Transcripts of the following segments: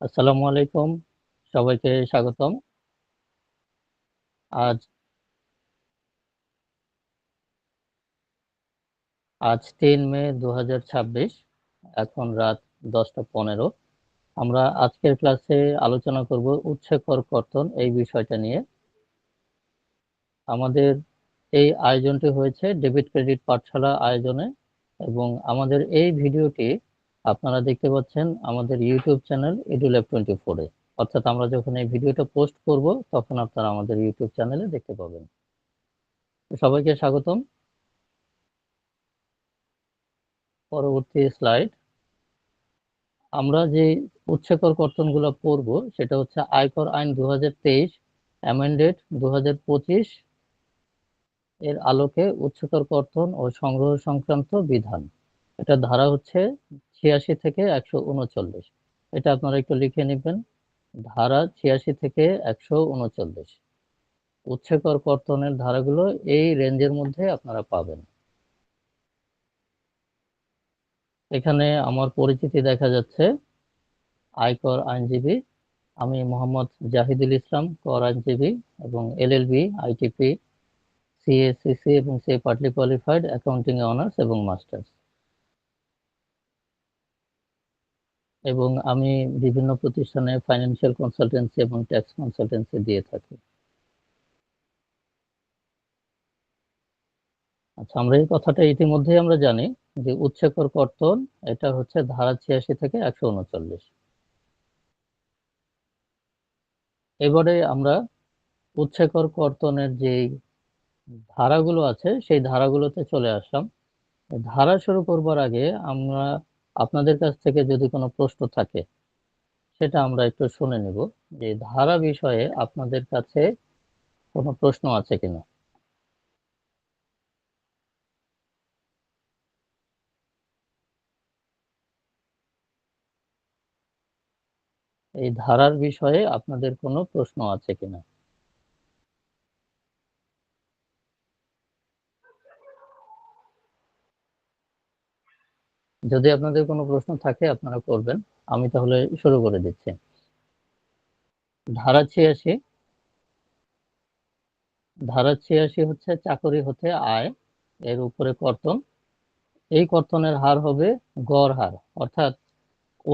আসসালামু আলাইকুম, সবাইকে স্বাগতম। আজ আজ 3 মে 2026, এখন রাত 10টা 15। আমরা আজকের ক্লাসে আলোচনা করব উৎসেচক কর্তন এই বিষয়টা নিয়ে। আমাদের এই আয়োজনটি হয়েছে ডেবিট ক্রেডিট পাঠশালা আয়োজনে, এবং আমাদের এই ভিডিওটি আপনারা দেখতে পাচ্ছেন আমাদের ইউটিউব চ্যানেল EduLab24-এ। অর্থাৎ আমরা যখন এই ভিডিওটা পোস্ট করব তখন আপনারা আমাদের ইউটিউব চ্যানেলে দেখতে পাবেন। তো সবাইকে স্বাগতম। পরবর্তী স্লাইড। আমরা যে উৎসেচক কর্তনগুলো পড়ব সেটা হচ্ছে আয়কর আইন 2023 অ্যামেন্ডেড 2025 এর আলোকে উৎসেচক কর্তন ও সংগ্রহ সংক্রান্ত বিধান। এটা ধারা হচ্ছে 86 থেকে 139। এটা আপনারা একটু লিখে নেবেন, ধারা 86 থেকে 139। উৎসেচক কর্তনের ধারাগুলো এই রেঞ্জের মধ্যে আপনারা পাবেন। এখানে আমার পরিচিতি দেখা যাচ্ছে, আয়কর আইনজীবী আমি মোহাম্মদ জাহিদুল ইসলাম, কর আইনজীবী, এবং এলএলবি, আইটিপি, সিএসসিসি এবং সি পার্টলি কোয়ালিফাইড অ্যাকাউন্টিং এ অনার্স এবং মাস্টার্স। এবং আমি বিভিন্ন প্রতিষ্ঠানে ফাইন্যান্সিয়াল কনসালটেন্সি এবং ট্যাক্স কনসালটেন্সি দিয়ে থাকি। আচ্ছা, আমরা এই কথাটা ইতিমধ্যেই আমরা জানি যে উৎসেচক কর্তন এটা হচ্ছে ধারা 86 থেকে 139। এবারে আমরা উৎসেচক কর্তনের যে ধারাগুলো আছে সেই ধারাগুলোতে চলে আসলাম। ধারা শুরু করবার আগে আমরা আপনাদের কাছ থেকে যদি কোনো প্রশ্ন থাকে সেটা আমরা একটু শুনে নিব, যে ধারা বিষয়ে আপনাদের কাছে কোনো প্রশ্ন আছে কিনা। এই ধারার বিষয়ে আপনাদের কোনো প্রশ্ন আছে কিনা। যদি আপনাদের কোনো প্রশ্ন থাকে আপনারা করবেন, আমি তাহলে শুরু করে দিচ্ছি। ধারা 86। ধারা 86 হচ্ছে চাকরি হতে আয় এর উপরে কর্তন। এই কর্তনের হার হবে গড় হার, অর্থাৎ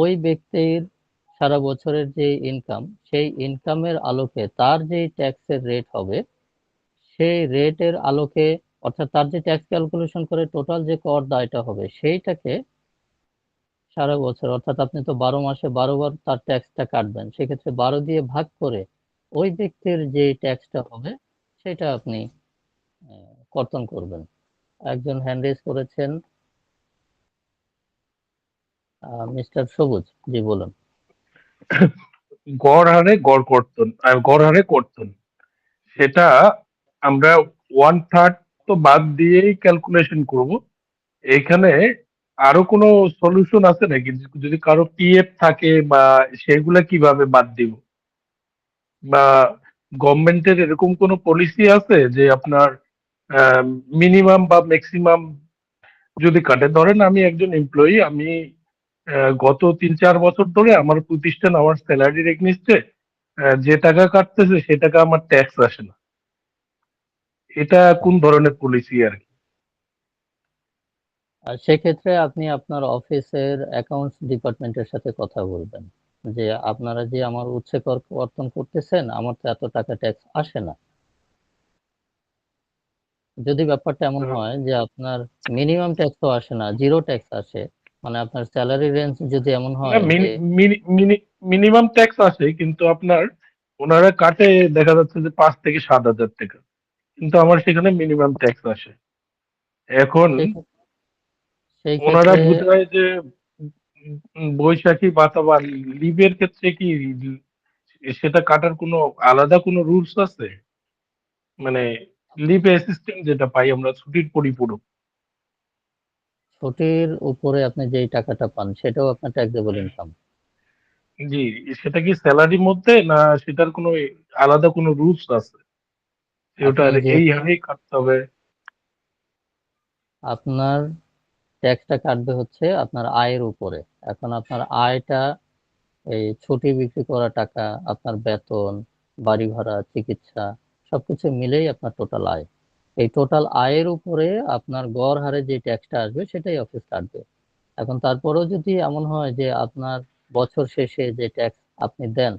ওই ব্যক্তির সারা বছরের যে ইনকাম, সেই ইনকামের আলোকে তার যে ট্যাক্সের রেট হবে, সেই রেটের আলোকে, অর্থাৎ তার যে ট্যাক্স ক্যালকুলেশন করে টোটাল যে কর দায়টা হবে সেইটাকে সারা বছর, অর্থাৎ আপনি তো 12 মাসে 12 বার তার ট্যাক্সটা কাটবেন, সেক্ষেত্রে 12 দিয়ে ভাগ করে ওই ব্যক্তির যে ট্যাক্সটা হবে সেটা আপনি কর্তন করবেন। একজন হ্যান্ড রেজ করেছেন, মিস্টার সবুজ, জি বলুন। গড় হারে কর্তন সেটা আমরা 1/3 তো বাদ দিয়েই ক্যালকুলেশন করব। এখানে আরো কোনো সলিউশন আছে নাকি? যদি কারো পিএফ থাকে বা সেগুলা কিভাবে বাদ দিব, বা গভর্নমেন্টের এরকম কোনো পলিসি আছে যে আপনার মিনিমাম বা ম্যাক্সিমাম যদি কাটে? ধরেন আমি একজন এমপ্লয়ি, আমি গত 3-4 বছর ধরে আমার প্রতিষ্ঠান আমার স্যালারির এগনিস্টে যে টাকা কাটতেছে সে টাকা আমার ট্যাক্স আসে না। এটা কোন ধরনের পলিসি আর কি? আর সেক্ষেত্রে আপনি আপনার অফিসের অ্যাকাউন্টস ডিপার্টমেন্টের সাথে কথা বলবেন, যে আপনারা যে আমার উৎসে কর্তন করতেছেন, আমার তো এত টাকা ট্যাক্স আসে না। যদি ব্যাপারটা এমন হয় যে আপনার মিনিমাম ট্যাক্সও আসে না, জিরো ট্যাক্স আসে, মানে আপনার স্যালারি রেঞ্জ যদি এমন না, হয় যে মিনিমাম ট্যাক্স আসে, কিন্তু আপনার ওনারা কাটে দেখা যাচ্ছে যে 5 থেকে 7 হাজার টাকা, কিন্তু আমার সেখানে মিনিমাম ট্যাক্স আসে। এখন সেই সেই ওনারা ক্ষেত্রে বুঝায় যে বৈশাখী ভাতা বা লিভের ক্ষেত্রে কি সেটা কাটার কোনো আলাদা কোনো রুলস আছে? মানে লিভ অ্যাসিস্ট্যান্ট যেটা পাই আমরা, ছুটির পরিপূরক। ছুটির উপরে আপনি যেই টাকাটা পান সেটাও আপনার ট্যাক্সেবল ইনকাম। জি, সেটা কি স্যালারির মধ্যে, না সেটার কোনো আলাদা কোনো রুলস আছে যে আপনি ওটার এই যেহেতু হারেই কাটতে হবে? আপনার ট্যাক্সটা কাটবে হচ্ছে আপনার আয়ের উপরে। এখন আপনার আয়টা এই ছুটি বিক্রি করা টাকা, আপনার বেতন, বাড়ি ভাড়া, চিকিৎসা সবকিছু মিলেই আপনার টোটাল আয়। এই টোটাল আয়ের উপরে আপনার গড় হারে যে ট্যাক্সটা আসবে সেটাই অফিস কাটবে। এখন তারপরেও যদি এমন হয় যে আপনার বছর শেষে যে ট্যাক্স আপনি দেন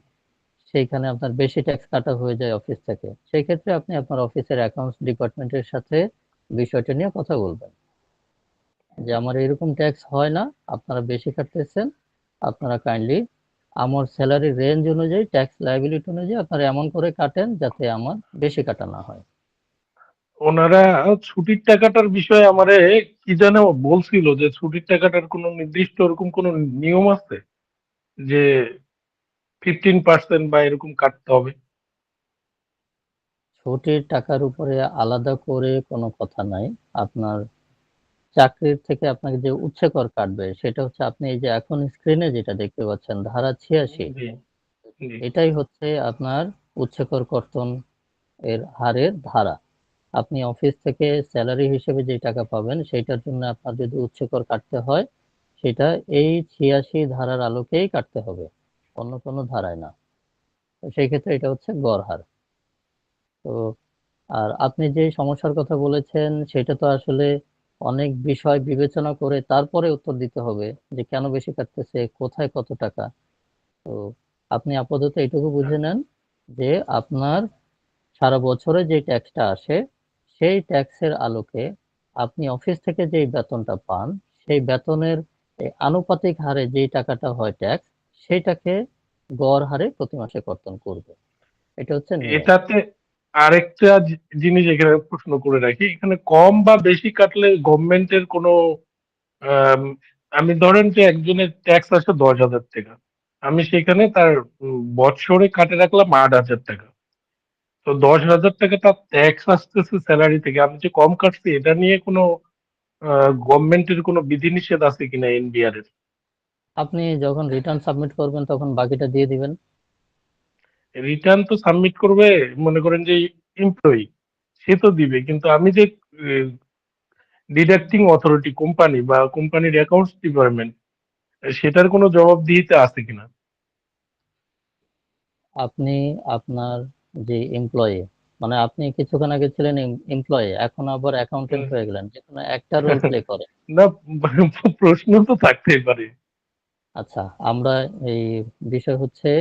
সেইখানে আপনার বেশি ট্যাক্স কাটা হয়ে যায় অফিস থেকে, সেই ক্ষেত্রে আপনি আপনার অফিসের অ্যাকাউন্টস ডিপার্টমেন্টের সাথে বিষয়টা নিয়ে কথা বলবেন যে আমার এরকম ট্যাক্স হয় না, আপনারা বেশি কাটতেছেন, আপনারা কাইন্ডলি আমার স্যালারি রেঞ্জ অনুযায়ী ট্যাক্স লায়াবিলিটি অনুযায়ী আপনারা এমন করে কাটেন যাতে আমার বেশি কাটা না হয়। ওনারা ছুটির টাকাটার বিষয়ে আমারে কি যেন বলছিল, যে ছুটির টাকাটার কোনো নির্দিষ্ট ওরকম কোনো নিয়ম আছে যে 15% বা এরকম কাটতে হবে? ছুটির টাকার উপরে আলাদা করে কোনো কথা নাই। আপনার চাকরির থেকে আপনাকে যে উচ্চ কর কাটবে সেটা হচ্ছে আপনি এই যে এখন স্ক্রিনে যেটা দেখতে পাচ্ছেন ধারা 86, জি, জি। এটাই হচ্ছে আপনার উচ্চকর কর্তন এর হারের ধারা। আপনি অফিস থেকে স্যালারি হিসেবে যে টাকা পাবেন সেটার জন্য আপনার যদি উচ্চকর কাটতে হয় সেটা এই 86 ধারার আলোকেই কাটতে হবে, অন্য কোনো ধারায় না। তো সেই ক্ষেত্রে এটা হচ্ছে গড় হার। তো আর আপনি যে সমস্যার কথা বলেছেন সেটা তো আসলে অনেক বিষয় বিবেচনা করে তারপরে উত্তর দিতে হবে যে কেন বেশি কাটতেছে, কোথায় কত টাকা। তো আপনি আপাতত এটুকু বুঝে নেন যে আপনার সারা বছরে যে ট্যাক্সটা আসে সেই ট্যাক্সের আলোকে আপনি অফিস থেকে যেই বেতনটা পান সেই বেতনের আনুপাতিক হারে যেই টাকাটা হয় ট্যাক্স, সেইটাকে গড় হারে প্রতি মাসে কর্তন করবে। এটা হচ্ছে নিয়ম। এটাতে আরেকটা জিনিস এখানে প্রশ্ন করে রাখি, এখানে কম বা বেশি কাটলে গভর্নমেন্টের কোনো আম, আমি ধরেন যে একজনের ট্যাক্স আসে 10,000 টাকা, আমি সেখানে তার বৎসরে কাটে রাখলাম 8,000 টাকা। তো 10,000 টাকা তার ট্যাক্স আসতেছে স্যালারি থেকে, আমি যে কম কাটছি এটা নিয়ে কোনো গভর্নমেন্টের কোনো বিধিনিষেধ আছে কিনা এনবিআর এর? আপনি যখন রিটার্ন সাবমিট করবেন তখন বাকিটা দিয়ে দিবেন। রিটার্ন তো সাবমিট করবে, মনে করেন যে এমপ্লয়ি, সে তো দিবে, কিন্তু আমি যে ডিডাক্টিং অথরিটি কোম্পানি বা কোম্পানির অ্যাকাউন্টস ডিপার্টমেন্ট, সেটার কোনো জবাবদিহিতা আছে কিনা? আপনি আপনার যে এমপ্লয়ি, মানে আপনি কিছুক্ষণ আগে ছিলেন এমপ্লয়ি, এখন আবার অ্যাকাউন্টেন্ট হুম। হয়ে গেলেন, যে কোনো একটা রোল প্লে করে। না, প্রশ্ন তো থাকতেই পারে। আচ্ছা, আমরা এই বিষয় হচ্ছে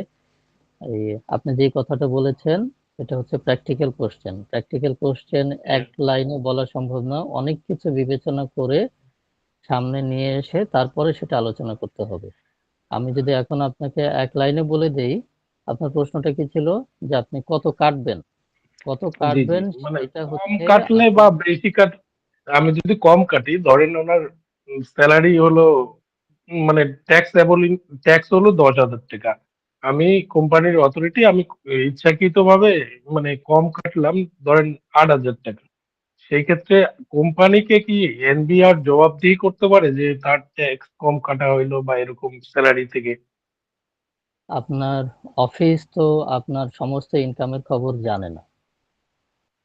এই আপনি যে কথাটা বলেছেন এটা হচ্ছে প্র্যাকটিক্যাল কোশ্চেন। প্র্যাকটিক্যাল কোশ্চেন এক হ্যাঁ, লাইনে বলা সম্ভব না, অনেক কিছু বিবেচনা করে সামনে নিয়ে এসে তারপরে সেটা আলোচনা করতে হবে। আমি যদি এখন আপনাকে এক লাইনে বলে দেই, আপনার প্রশ্নটা কি ছিল যে আপনি কত কাটবেন, কত জি, জি। কাটবেন মানে সেটা কম হচ্ছে কাটলে বা আপনার। বেশি আমি যদি কম কাটি, ধরেন ওনার স্যালারি হলো মানে ট্যাক্স হলো 10,000 টাকা, আমি কোম্পানির অথরিটি, আমি ইচ্ছাকৃতভাবে মানে কম কাটলাম, ধরেন 8,000 টাকা। সেই ক্ষেত্রে কোম্পানিকে কি এনবিআর জবাবদিহি করতে পারে যে তার ট্যাক্স কম কাটা হইলো বা এরকম স্যালারি থেকে? আপনার অফিস তো আপনার সমস্ত ইনকামের খবর জানে না।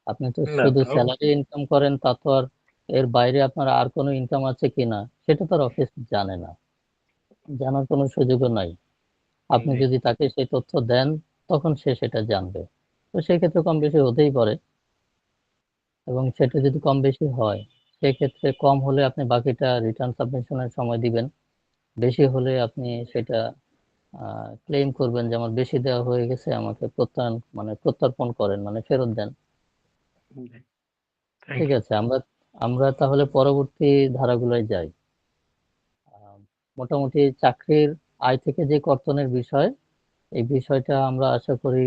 আপনি তো না, শুধু তাও স্যালারি ইনকাম করেন, তা তো আর এর বাইরে আপনার আর কোনো ইনকাম আছে কিনা সেটা তো আর অফিস জানে না, জানার কোনো সুযোগও নাই। আপনি জি। যদি তাকে সেই তথ্য দেন তখন সে সেটা জানবে। তো সেক্ষেত্রে কম বেশি হতেই পারে, এবং সেটা যদি কম বেশি হয় সেক্ষেত্রে কম হলে আপনি বাকিটা রিটার্ন সাবমিশনের সময় দিবেন, বেশি হলে আপনি সেটা ক্লেম করবেন যে আমার বেশি দেওয়া হয়ে গেছে, আমাকে প্রত্যয়ন মানে প্রত্যর্পণ করেন, মানে ফেরত দেন। জি, থ্যাংক ঠিক ইউ। আছে, আমরা আমরা তাহলে পরবর্তী ধারাগুলোয় যাই। আহ, মোটামুটি চাকরির আয় থেকে যে কর্তনের বিষয়, এই বিষয়টা আমরা আশা করি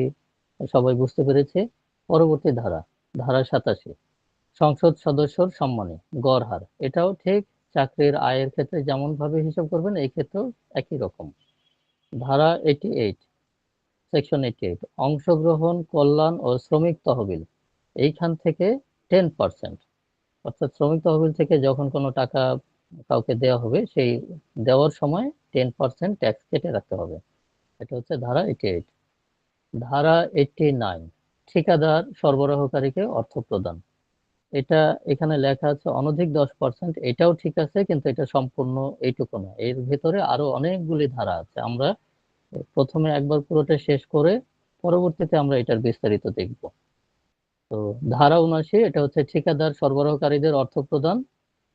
সবাই বুঝতে পেরেছি। পরবর্তী ধারা, ধারা 87, সংসদ সদস্যর সম্মানী গড় হার। এটাও ঠিক চাকরির আয়ের ক্ষেত্রে যেমন ভাবে হিসাব করবেন এই ক্ষেত্রেও একই রকম। ধারা 88, সেকশন 88, অংশগ্রহণ, কল্যাণ ও শ্রমিক তহবিল, এইখান থেকে 10%, অর্থাৎ শ্রমিক তহবিল থেকে যখন কোনো টাকা কাউকে দেওয়া হবে সেই দেওয়ার সময় 10% ট্যাক্স কেটে রাখতে হবে। এটা হচ্ছে ধারা 88। ধারা 89, ঠিকাদার সরবরাহকারীকে অর্থ প্রদান। এটা এখানে লেখা আছে অনধিক 10%, এটাও ঠিক আছে কিন্তু এটা সম্পূর্ণ এইটুকু না, এর ভেতরে আরো অনেকগুলি ধারা আছে। আমরা প্রথমে একবার পুরোটা শেষ করে পরবর্তীতে আমরা এটার বিস্তারিত দেখব। তো ধারা ৭৯, এটা হচ্ছে ঠিকাদার সরবরাহকারীদের অর্থ প্রদান।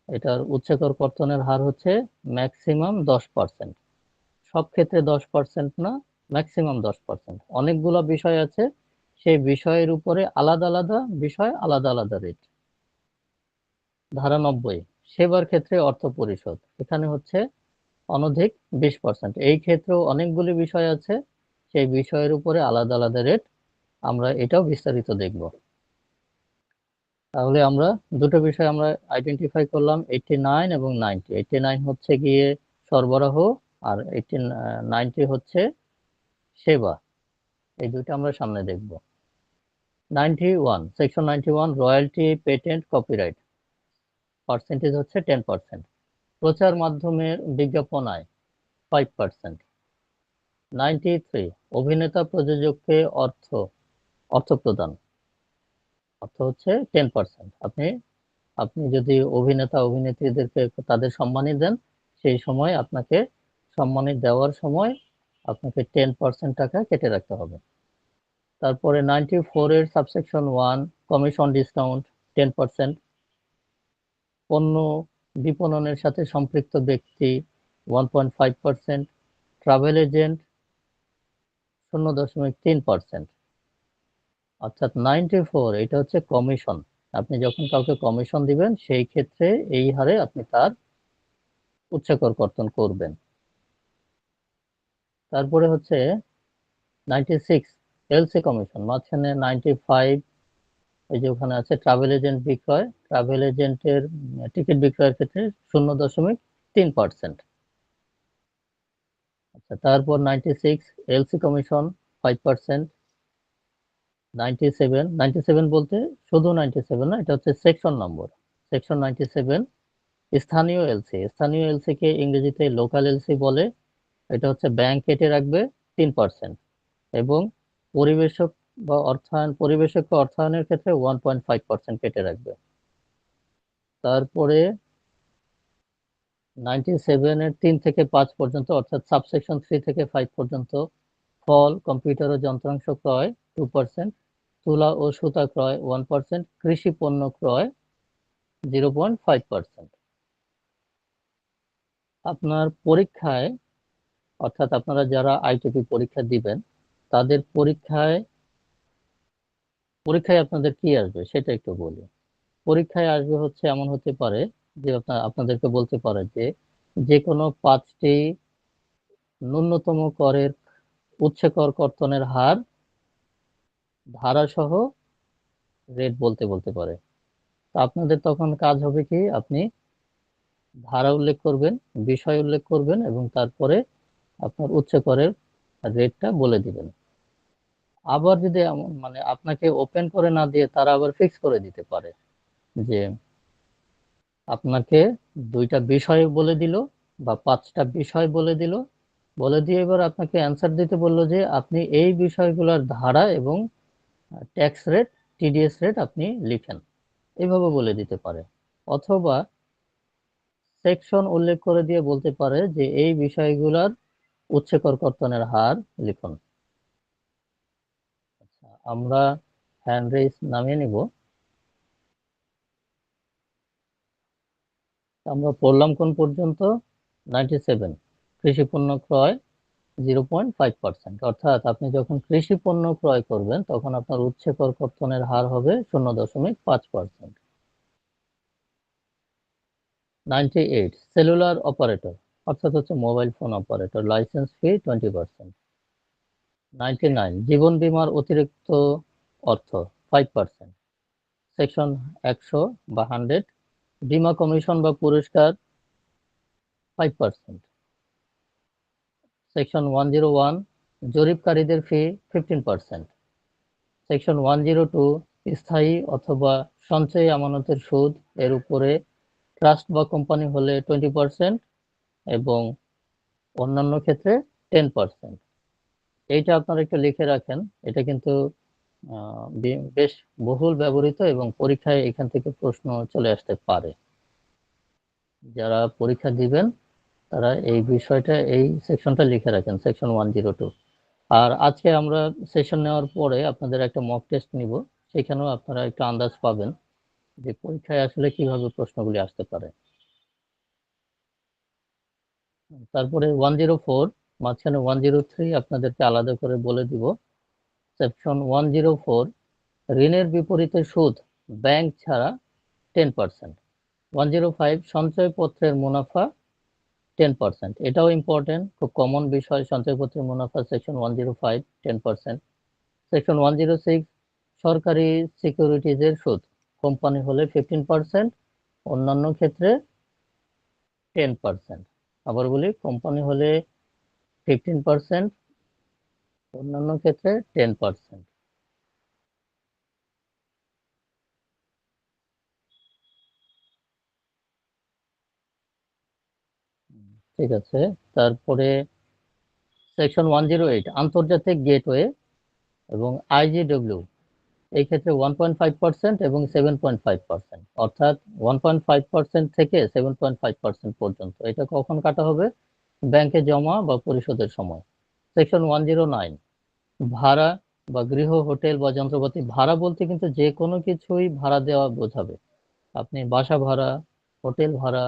এটার উচ্চকর কর্তনের হার হচ্ছে ম্যাক্সিমাম 10%। সব ক্ষেত্রে 10% না, ম্যাক্সিমাম 10%। অনেকগুলো বিষয় আছে, সেই বিষয়ের উপরে আলাদা আলাদা বিষয়, আলাদা আলাদা রেট। ধারা ৯০, সেবার ক্ষেত্রে অর্থ পরিশোধ। এখানে হচ্ছে অনধিক 20%। এই ক্ষেত্রেও অনেকগুলি বিষয় আছে, সেই বিষয়ের উপরে আলাদা আলাদা রেট। আমরা এটাও বিস্তারিত দেখব। তাহলে আমরা দুটো বিষয় আমরা আইডেন্টিফাই করলাম, 89 এবং 90। 89 হচ্ছে গিয়ে সরবরাহ, আর 90 হচ্ছে সেবা। এই দুটো আমরা সামনে দেখব। 91, section 91, royalty, patent, copyright. Percentage হচ্ছে 10%। প্রচার মাধ্যমের বিজ্ঞাপন আয় 5%। 93, অভিনেতা প্রযোজককে অর্থ প্রদান। অর্থ হচ্ছে 10%। আপনি আপনি যদি অভিনেতা অভিনেত্রীদেরকে তাদের সম্মানী দেন, সেই সময় আপনাকে সম্মানী দেওয়ার সময় আপনাকে 10% টাকা কেটে রাখতে হবে। তারপরে 94 এর সাবসেকশন 1, কমিশন ডিসকাউন্ট 10%। পণ্য বিপণনের সাথে সম্পৃক্ত ব্যক্তি 1.5%। Travel agent 0.3%। অর্থাৎ 94, এটা হচ্ছে কমিশন। আপনি যখন কাউকে কমিশন দিবেন, সেই ক্ষেত্রে এই হারে আপনি তার উচ্চকর কর্তন করবেন। তারপরে হচ্ছে 96, এলসি কমিশন। মাঝখানে 95, এই যে ওখানে আছে ট্রাভেল এজেন্ট বিক্রয়। ট্রাভেল এজেন্টের টিকিট বিক্রয়ের ক্ষেত্রে 0.3%। আচ্ছা, তারপর 96, এলসি কমিশন 5%। 97 বলতে শুধু 97 না, এটা হচ্ছে সেকশন নম্বর। সেকশন 97, স্থানীয় এলসি। স্থানীয় এলসি কে ইংরেজিতে লোকাল এলসি বলে। এটা হচ্ছে ব্যাংক কেটে রাখবে 3%, এবং পরিবেশক বা পরিবেশককে অর্থায়নের ক্ষেত্রে 1.5% কেটে রাখবে। তারপরে 97 এর 3 থেকে 5 পর্যন্ত, অর্থাৎ সাবসেকশন 3 থেকে 5 পর্যন্ত, ফল, কম্পিউটার ও যন্ত্রাংশ ক্রয় 2%, তুলা ও সুতা ক্রয় 1%, কৃষি পণ্য ক্রয় 0.5%। আপনার পরীক্ষায়, অর্থাৎ আপনারা যারা আইটিপি পরীক্ষা দিবেন, তাদের পরীক্ষায় পরীক্ষায় আপনাদের কি আসবে সেটা একটু বলি। পরীক্ষায় আসবে হচ্ছে, এমন হতে পারে যে আপনাদেরকে বলতে পারে যে যে কোনো 5টি ন্যূনতম করের উচ্চকর কর্তনের হার ধারাসহ রেট বলতে বলতে পারে। তো আপনাদের তখন কাজ হবে কি, আপনি ধারা উল্লেখ করবেন, বিষয় উল্লেখ করবেন, এবং তারপরে আপনার উচ্চকরের রেটটা বলে দিবেন। আবার যদি মানে আপনাকে ওপেন করে না দিয়ে তারা আবার ফিক্স করে দিতে পারে যে আপনাকে 2টা বিষয় বলে দিল বা 5টা বিষয় বলে দিল, বলে দিয়ে এবার আপনাকে অ্যান্সার দিতে বললো যে আপনি এই বিষয়গুলোর ধারা এবং ট্যাক্স রেট, টিডিএস রেট আপনি লিখেন। এইভাবে বলে দিতে পারে। অথবা সেকশন উল্লেখ করে দিয়ে বলতে পারে যে এই বিষয়গুলোর উচ্চকর কর্তনের হার লিখুন। আচ্ছা, আমরা হ্যান্ড রেইজ নামিয়ে নিব। আমরা পড়লাম কোন পর্যন্ত? 97, কৃষি পণ্য ক্রয় 0.5%। অর্থাৎ আপনি যখন কৃষি পণ্য ক্রয় করবেন, তখন আপনার উচ্চকর কর্তনের হার হবে 0.5%। 98, সেলুলার অপারেটর, অর্থাৎ হচ্ছে মোবাইল ফোন অপারেটর, লাইসেন্স ফি 20%। 99, জীবন বীমার অতিরিক্ত অর্থ 5%। সেকশন 100 বা 100, বীমা কমিশন বা পুরস্কার 5%। সেকশন 101, জরিপকারীদের ফি 15%। সেকশন 102, স্থায়ী অথবা সঞ্চয়ী আমানতের সুদ, এর উপরে ট্রাস্ট বা কোম্পানি হলে 20%, এবং অন্যান্য ক্ষেত্রে 10%। এইটা আপনারা একটু লিখে রাখেন। এটা কিন্তু বেশ বহুল ব্যবহৃত, এবং পরীক্ষায় এখান থেকে প্রশ্ন চলে আসতে পারে। যারা পরীক্ষা দিবেন তারা এই বিষয়টা, এই সেকশনটা লিখে রাখেন, সেকশন 102। আর আজকে আমরা সেশন নেওয়ার পরে আপনাদের একটা মক টেস্ট নিব, সেখানেও আপনারা একটু আন্দাজ পাবেন যে পরীক্ষায় আসলে কিভাবে প্রশ্নগুলি আসতে পারে। তারপরে 104, মাঝখানে 103 আপনাদেরকে আলাদা করে বলে দিব। সেকশন 104, ঋণের বিপরীতে সুদ ব্যাংক ছাড়া 10%। 105, সঞ্চয়পত্রের মুনাফা 10%। এটাও ইম্পর্টেন্ট, খুব কমন বিষয়, সঞ্চয়পত্রের মুনাফা, সেকশন 105, 10%। সেকশন 106, সরকারি সিকিউরিটিজের সুদ কোম্পানি হলে 15%, অন্যান্য ক্ষেত্রে 10%। আবার বলি, কোম্পানি হলে 15%, অন্যান্য ক্ষেত্রে 10%। ঠিক আছে। তারপরে সেকশন 108, আন্তর্জাতিক গেটওয়ে এবং আইজিডব্লিউ, এই ক্ষেত্রে 1.5% এবং 7.5%, অর্থাৎ 1.5% থেকে 7.5% পর্যন্ত। এটা কখন কাটা হবে? ব্যাংকে জমা বা পরিশোধের সময়। সেকশন 109, ভাড়া বা গৃহ, হোটেল বা যন্ত্রপাতি ভাড়া বলতে কিন্তু যে কোনো কিছুই ভাড়া দেওয়া বোঝাবে। আপনি বাসা ভাড়া, হোটেল ভাড়া,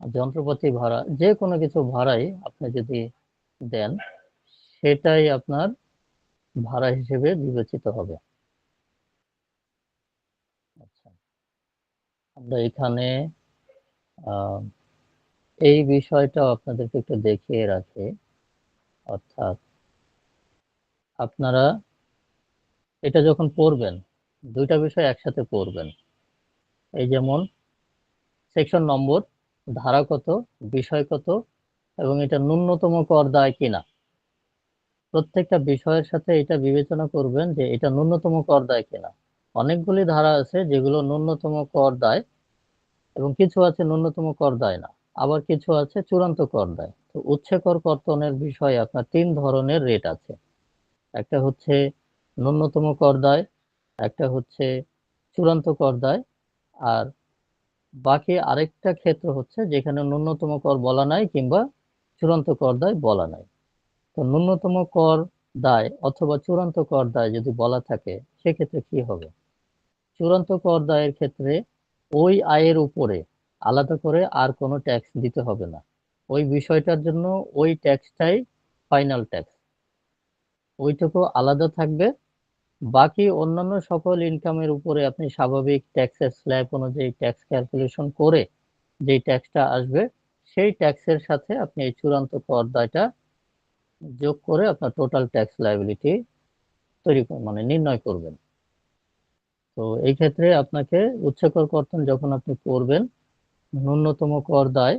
যন্ত্রপাতি ভাড়া, যে কোনো কিছু ভাড়াই আপনি যদি দেন, সেটাই আপনার ভাড়া হিসেবে বিবেচিত হবে। আচ্ছা, আমরা এখানে আহ, এই বিষয়টাও আপনাদেরকে একটু দেখিয়ে রাখি। অর্থাৎ আপনারা এটা যখন পড়বেন, দুইটা বিষয় একসাথে পড়বেন। এই যেমন সেকশন নম্বর, ধারা কত, বিষয় কত, এবং এটা ন্যূনতম কর দায় কিনা। প্রত্যেকটা বিষয়ের সাথে এটা বিবেচনা করবেন যে এটা ন্যূনতম কর দায় কিনা। অনেকগুলি ধারা আছে যেগুলো ন্যূনতম কর দায়, এবং কিছু আছে ন্যূনতম কর দেয় না, আবার কিছু আছে চূড়ান্ত কর দেয়। তো উৎসে কর কর্তনের বিষয়ে আপনার তিন ধরনের রেট আছে। একটা হচ্ছে ন্যূনতম কর দায়, একটা হচ্ছে চূড়ান্ত কর দায়, আর বাকি আরেকটা ক্ষেত্র হচ্ছে যেখানে ন্যূনতম কর বলা নাই কিংবা চূড়ান্ত কর দায় বলা নাই। তো ন্যূনতম কর দায় অথবা চূড়ান্ত কর দায় যদি বলা থাকে, সেক্ষেত্রে কি হবে? চূড়ান্ত কর দায়ের ক্ষেত্রে ওই আয়ের উপরে আলাদা করে আর কোনো ট্যাক্স দিতে হবে না। ওই বিষয়টার জন্য ওই ট্যাক্সটাই ফাইনাল ট্যাক্স, ওইটুকু আলাদা থাকবে। বাকি অন্যান্য সকল ইনকামের উপরে আপনি স্বাভাবিক ট্যাক্সের স্ল্যাব অনুযায়ী ট্যাক্স ক্যালকুলেশন করে যেই ট্যাক্সটা আসবে, সেই ট্যাক্সের সাথে আপনি এই চূড়ান্ত কর দায়টা যোগ করে আপনার টোটাল ট্যাক্স লায়াবিলিটি মানে নির্ণয় করবেন। তো এই ক্ষেত্রে আপনাকে উৎস কর কর্তন যখন আপনি করবেন, ন্যূনতম কর দায়,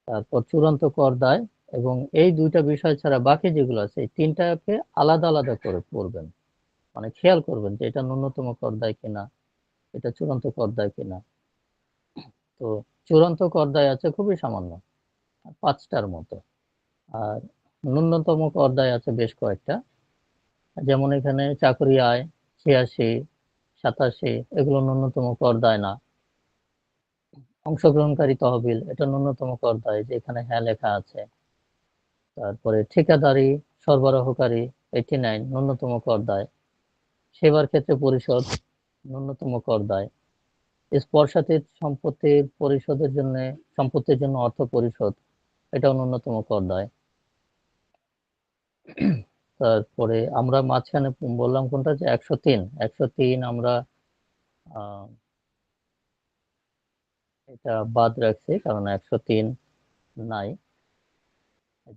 তারপর চূড়ান্ত কর দায়, এবং এই দুইটা বিষয় ছাড়া বাকি যেগুলো আছে এই তিনটাকে আলাদা আলাদা করে পড়বেন। মানে খেয়াল করবেন যে এটা ন্যূনতম কর দায় কিনা, এটা চূড়ান্ত কর দায় কিনা। তো চূড়ান্ত কর দায় আছে খুবই সামান্য, 5টার মতো। আর ন্যূনতম কর দায় আছে বেশ কয়েকটা, যেমন এখানে চাকরি আয় 86, 87, এগুলো ন্যূনতম কর দায় না। অংশগ্রহণকারী তহবিল, এটা ন্যূনতম কর দায়, যে এখানে হ্যাঁ লেখা আছে। তারপরে ঠিকাদারি সরবরাহকারী 89, ন্যূনতম কর দায়। সেবার ক্ষেত্রে পরিশোধ, ন্যূনতম কর দায়। স্পর্শাতীত সম্পত্তির জন্য অর্থ পরিশোধ, এটাও ন্যূনতম কর দায়। তারপরে আমরা মাঝখানে বললাম কোনটা, যে 103, 103 আমরা আহ, এটা বাদ রাখছি কারণ 103 নাই।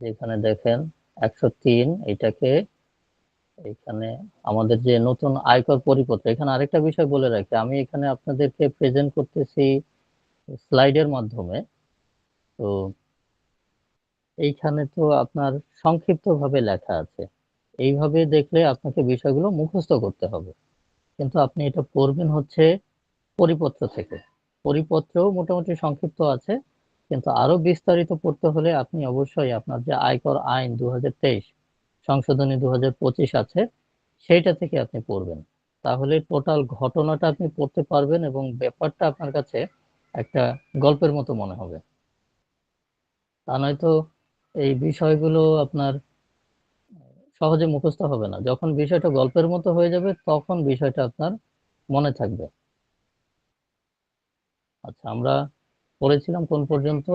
যেখানে দেখেন 103, এটাকে এখানে আমাদের যে নতুন আয়কর পরিপত্র, এখানে আরেকটা বিষয় বলে রাখি, আমি এখানে আপনাদেরকে প্রেজেন্ট করতেছি স্লাইডের মাধ্যমে। তো এইখানে তো আপনার সংক্ষিপ্ত ভাবে লেখা আছে, এইভাবে দেখলে আপনাকে বিষয়গুলো মুখস্থ করতে হবে, কিন্তু আপনি এটা পড়বেন হচ্ছে পরিপত্র থেকে। পরিপত্রও মোটামুটি সংক্ষিপ্ত আছে, কিন্তু আরো বিস্তারিত পড়তে হলে আপনি অবশ্যই আপনার যে আয়কর আইন 2023 সংশোধনী 2025 আছে, সেইটা থেকে আপনি পড়বেন। তাহলে টোটাল ঘটনাটা আপনি পড়তে পারবেন এবং ব্যাপারটা আপনার কাছে একটা গল্পের মতো মনে হবে। তা নয়তো এই বিষয়গুলো আপনার সহজে মুখস্থ হবে না। যখন বিষয়টা গল্পের মতো হয়ে যাবে তখন বিষয়টা আপনার মনে থাকবে। আচ্ছা, আমরা পড়েছিলাম কোন পর্যন্ত?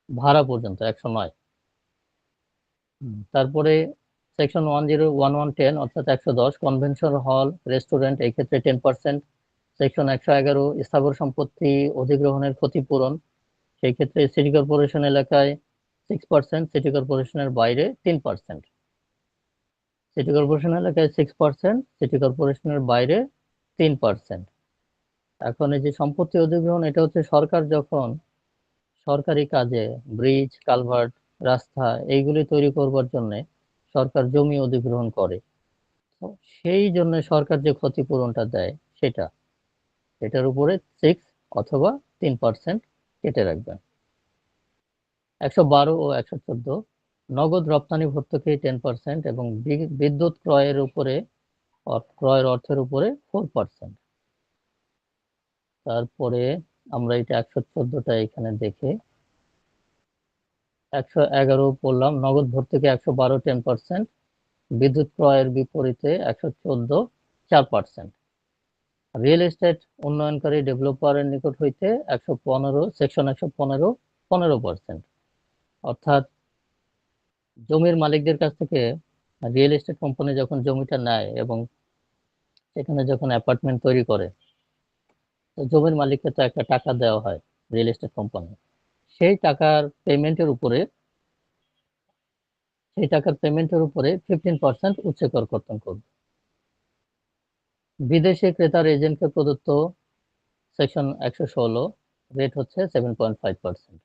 ভাড়া পর্যন্ত 109। তারপরে সেকশন 10 1110 অর্থাৎ 110 কনভেনশন হল রেস্টুরেন্ট, এই ক্ষেত্রে 10%। সেকশন 111 স্থাবর সম্পত্তি অধিগ্রহণের ক্ষতিপূরণ, সেই ক্ষেত্রে সিটি কর্পোরেশন এলাকায় 6%, সিটি কর্পোরেশনের বাইরে 3%। সিটি কর্পোরেশন এলাকায় 6%, সিটি কর্পোরেশনের বাইরে 3%। এখন এই যে সম্পত্তি অধিগ্রহণ, এটা হচ্ছে সরকার যখন সরকারি কাজে ব্রিজ, কালভার্ট, রাস্তা এইগুলি তৈরি করবার জন্য সরকার জমি অধিগ্রহণ করে, তো সেই জন্য সরকার যে ক্ষতিপূরণটা দেয় সেটা, এটার উপরে 6 অথবা 3% কেটে রাখবেন। 112 ও 114 নগদ রপ্তানি ভর্তুকি 10% এবং বিদ্যুৎ ক্রয়ের উপরে ক্রয়ের অর্থের উপরে 4%। তারপরে আমরা এটা 114টা এখানে দেখে 111 পড়লাম, নগদ ভর্তুকি 112 10%, বিদ্যুৎ ক্রয়ের বিপরীতে 114 4%। রিয়েল এস্টেট উন্নয়নকারী ডেভেলপারের নিকট হইতে 115 সেকশন 115 15%। অর্থাৎ জমির মালিকদের কাছ থেকে রিয়েল এস্টেট কোম্পানি যখন জমিটা নেয় এবং সেখানে যখন অ্যাপার্টমেন্ট তৈরি করে, তো জমির মালিককে তো একটা টাকা দেওয়া হয় রিয়েল এস্টেট কোম্পানি, সেই টাকার পেমেন্টের উপরে সেই টাকার পেমেন্টের উপরে 15% উচ্চ কর কর্তন করবে। বিদেশি ক্রেতার এজেন্টকে প্রদত্ত সেকশন 116 রেট হচ্ছে 7.5%।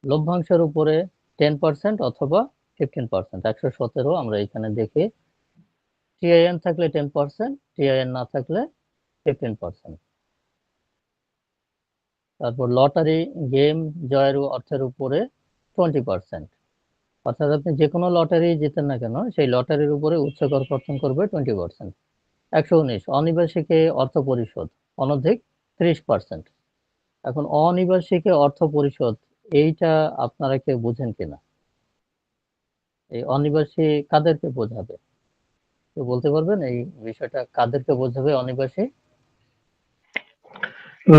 লভ্যাংশের উপরে 10% অথবা 15%। 117 আমরা এখানে দেখি, টিআইএন থাকলে 10%, টিআইএন না থাকলে 15%। তারপর লটারি, গেম জয়ের অর্থের উপরে 20%। অর্থাৎ আপনি যে কোনো লটারি জেতেন না কেন, সেই লটারির উপরে উচ্চ কর কর্তন করবে 20%। 119 অনিবাসীকে অর্থ পরিশোধ অনধিক 30%। এখন অনিবাসীকে অর্থ পরিশোধ, এইটা আপনারা কেউ বুঝেন কিনা? এই অনিবাসী কাদেরকে বোঝাবে? কেউ বলতে পারবেন এই বিষয়টা কাদেরকে বোঝাবে অনিবাসী?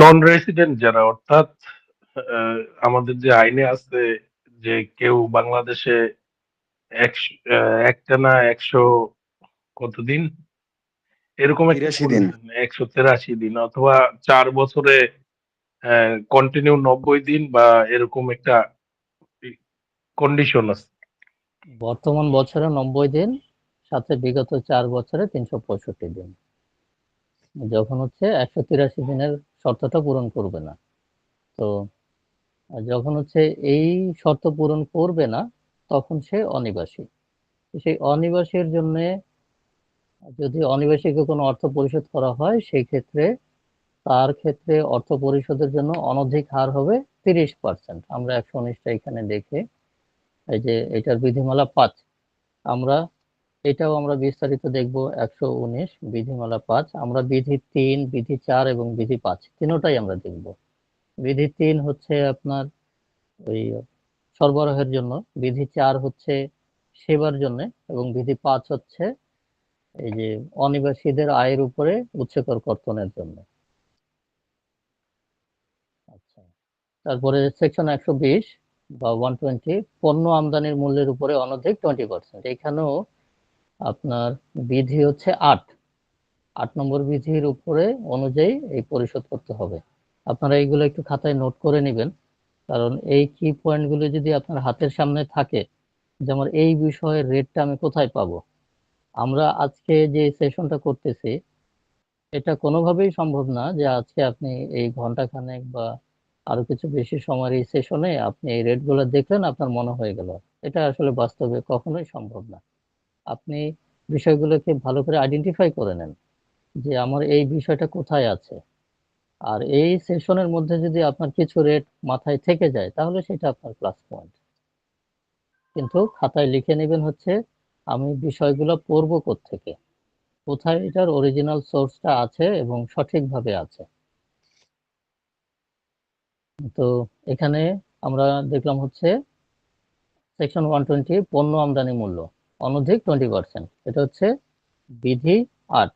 নন রেসিডেন্ট যারা, অর্থাৎ আহ, আমাদের যে আইনে আছে যে কেউ বাংলাদেশে একটানা 100 কতদিন এরকম একটা 83 দিন। 183 দিন অথবা 4 বছরে কন্টিনিউ 90 দিন বা এরকম একটা কন্ডিশন আছে। বর্তমান বছরে 90 দিন, সাথে বিগত 4 বছরে 365 দিন। যখন হচ্ছে 183 দিনের শর্তটা পূরণ করবে না, তো যখন হচ্ছে এই শর্ত পূরণ করবে না তখন সে অনিবাসী। তো সেই অনিবাসীর জন্য যদি অনিবাসীকে কোনো অর্থ পরিশোধ করা হয়, সেই ক্ষেত্রে তার ক্ষেত্রে অর্থ পরিশোধের জন্য অনধিক হার হবে 30%। আমরা 119টা এখানে দেখে, এই যে এটার বিধিমালা 5, আমরা এটাও আমরা বিস্তারিত দেখব। 119 বিধিমালা 5, আমরা বিধি 3, বিধি 4 এবং বিধি 5 তিনটাই আমরা দেখব। বিধি 3 হচ্ছে আপনার ওই সরবরাহের জন্য, বিধি 4 হচ্ছে সেবার জন্য, এবং বিধি 5 হচ্ছে এই যে অনিবাসীদের আয়ের উপরে উচ্চকর কর্তনের জন্য। আচ্ছা, তারপরে সেকশন 120 বা 120 পণ্য আমদানির মূল্যের উপরে অনধিক 20%। এখানেও আপনার বিধি হচ্ছে 8 নম্বর বিধির উপরে অনুযায়ী এই পরিশোধ করতে হবে। আপনারা এইগুলো একটু খাতায় নোট করে নেবেন, কারণ এই কি পয়েন্টগুলো যদি আপনার হাতের সামনে থাকে, যেমন এই বিষয়ের রেটটা আমি কোথায় পাবো। আমরা আজকে যে সেশনটা করতেছি, এটা কোনোভাবেই সম্ভব না যে আজকে আপনি এই ঘন্টাখানেক বা আরো কিছু বেশি সময়ের এই সেশনে আপনি এই রেটগুলো দেখলেন, আপনার মনে হয়ে গেল। এটা আসলে বাস্তবে কখনোই সম্ভব না। আপনি বিষয়গুলোকে ভালো করে আইডেন্টিফাই করে নেন যে আমার এই বিষয়টা কোথায় আছে, আর এই সেশনের মধ্যে যদি আপনার কিছু রেট মাথায় থেকে যায় তাহলে সেটা আপনার প্লাস পয়েন্ট। কিন্তু খাতায় লিখে নেবেন হচ্ছে আমি বিষয়গুলো পড়বো কোত্থেকে, কোথায় এটার অরিজিনাল সোর্সটা আছে এবং সঠিকভাবে আছে। তো এখানে আমরা দেখলাম হচ্ছে সেকশন 120 পণ্য আমদানি মূল্য অনধিক 20%, এটা হচ্ছে বিধি 8।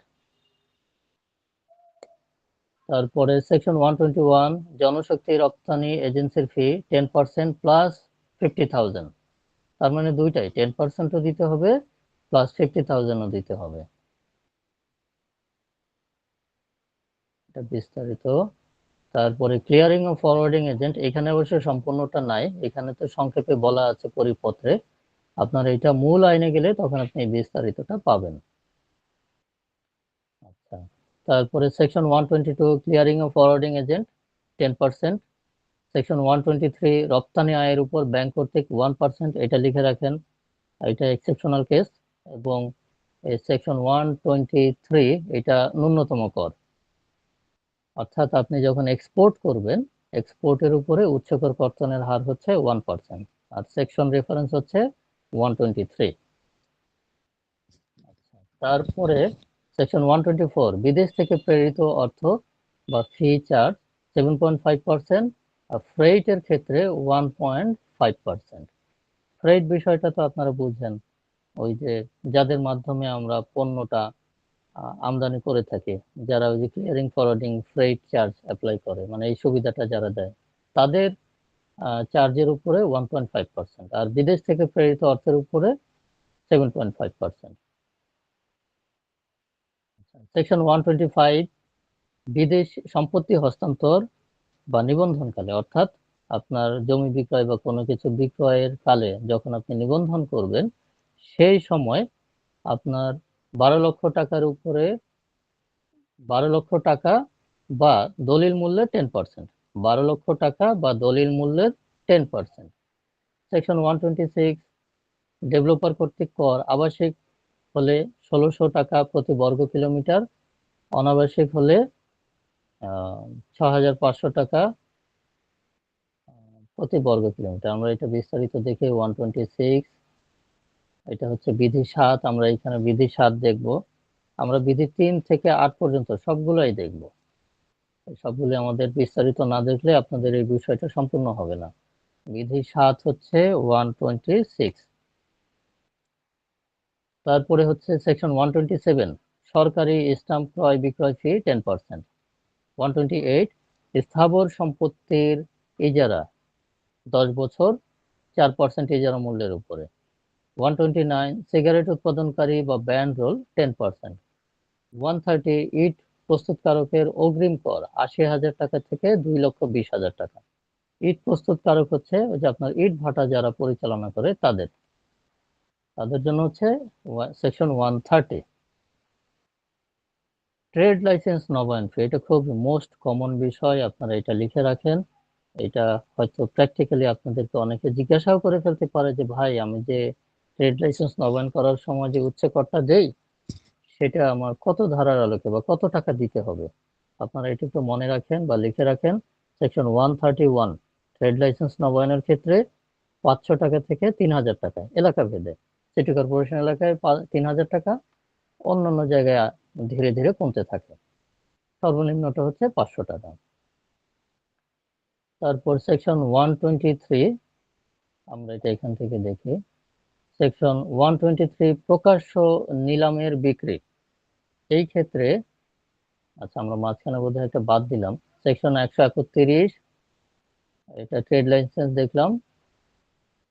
তারপরে সেকশন 121 জনশক্তি রপ্তানি এজেন্সির ফি 10% প্লাস 50,000, তার মানে দুইটাই 10%ও দিতে হবে প্লাস 50,000ও দিতে হবে। এটা বিস্তারিত। তারপরে ক্লিয়ারিং ও ফরওয়ার্ডিং এজেন্ট, এখানে অবশ্য সম্পূর্ণটা নাই, এখানে তো সংক্ষেপে বলা আছে পরিপত্রে। আপনার এটা মূল আইনে গেলে তখন আপনি এই বিস্তারিতটা পাবেন। আচ্ছা, তারপরে সেকশন 122 ক্লিয়ারিং ও ফরওয়ার্ডিং এজেন্ট 10%। সেকশন 123 রপ্তানি আয়ের উপর ব্যাংক কর্তৃক 1%, এটা লিখে রাখেন, এটা এক্সেপশনাল কেস। এবং সেকশন 123 এটা ন্যূনতম কর, অর্থাৎ আপনি যখন এক্সপোর্ট করবেন এক্সপোর্টের উপরে উচ্চকর কর্তনের হার হচ্ছে 1%, আর সেকশন রেফারেন্স হচ্ছে 123। তারপরে সেকশন 124 বিদেশ থেকে প্রেরিত অর্থ বা ফি চার্জ 7.5%, আর ফ্রেইটের ক্ষেত্রে 1.5%। ফ্রেইট বিষয়টা তো আপনারা বুঝছেন, ওই যে যাদের মাধ্যমে আমরা পণ্যটা আমদানি করে থাকি, যারা ওই যে clearing forwarding freight charge apply করে, মানে এই সুবিধাটা যারা দেয় তাদের চার্জের উপরে 1.5%, আর বিদেশ থেকে প্রেরিত অর্থের উপরে 7.5%। সেকশন 125 বিদেশ সম্পত্তি হস্তান্তর বা নিবন্ধনকালে, অর্থাৎ আপনার জমি বিক্রয় বা কোনো কিছু বিক্রয়ের কালে যখন আপনি নিবন্ধন করবেন সেই সময় আপনার 12 লক্ষ টাকা বা দলিল মূল্যের 10%, 12 লক্ষ টাকা বা দলিল মূল্যের 10%। সেকশন 126 ডেভেলপার কর্তৃক কর আবাসিক হলে 1600 টাকা প্রতি বর্গ কিলোমিটার, অনাবাসিক হলে 6500 টাকা প্রতি বর্গ কিলোমিটার। আমরা এটা বিস্তারিত দেখে 126, এটা হচ্ছে বিধি 7, আমরা এখানে বিধি 7 দেখব। আমরা বিধি 3 থেকে 8 পর্যন্ত সবগুলোই দেখব, সবগুলো আমাদের বিস্তারিত না দেখলে আপনাদের এই বিষয়টা সম্পূর্ণ হবে না। বিধি 7 হচ্ছে 126। তারপরে হচ্ছে সেকশন 127 সরকারি স্টাম্প ক্রয় বিক্রয় ফি 10%। 128 স্থাবর সম্পত্তির ইজারা 10 বছর 4% ইজারা মূল্যের উপরে। 129 সিগারেট উৎপাদনকারী বা ব্যান্ড রোল 10%। 130 ইট প্রস্তুতকারকের অগ্রিম কর 80,000 টাকা থেকে 2,20,000 টাকা। ইট প্রস্তুতকারক হচ্ছে ওই যে আপনার ইট ভাটা যারা পরিচালনা করে তাদের জন্য হচ্ছে সেকশন 130। ট্রেড লাইসেন্স নবায়ন ফি, এটা খুব মোস্ট কমন বিষয়, আপনারা এটা লিখে রাখেন। এটা হয়তো প্র্যাকটিক্যালি আপনাদেরকে অনেকে জিজ্ঞাসাও করে ফেলতে পারে যে ভাই আমি যে ট্রেড লাইসেন্স নবায়ন করার সময় যে উচ্চ করটা দেই সেটা আমার কত ধারার আলোকে বা কত টাকা দিতে হবে। আপনারা এটা একটু মনে রাখেন বা লিখে রাখেন। সেকশন 131 ট্রেড লাইসেন্স নবায়নের ক্ষেত্রে 500 টাকা থেকে 3,000 টাকা এলাকা ভেদে। সিটি কর্পোরেশন এলাকায় 3,000 টাকা, অন্যান্য জায়গায় ধীরে ধীরে কমতে থাকে। সর্বনিম্নটা হচ্ছে 500 টাকা। তারপর সেকশন 123, আমরা এটা এখান থেকে দেখি। সেকশন 123 প্রকাশ্য নিলামের বিক্রি, এই ক্ষেত্রে আচ্ছা আমরা মাঝখানে বোধহয় একটা বাদ দিলাম। সেকশন 131 এটা ট্রেড লাইসেন্স দেখলাম।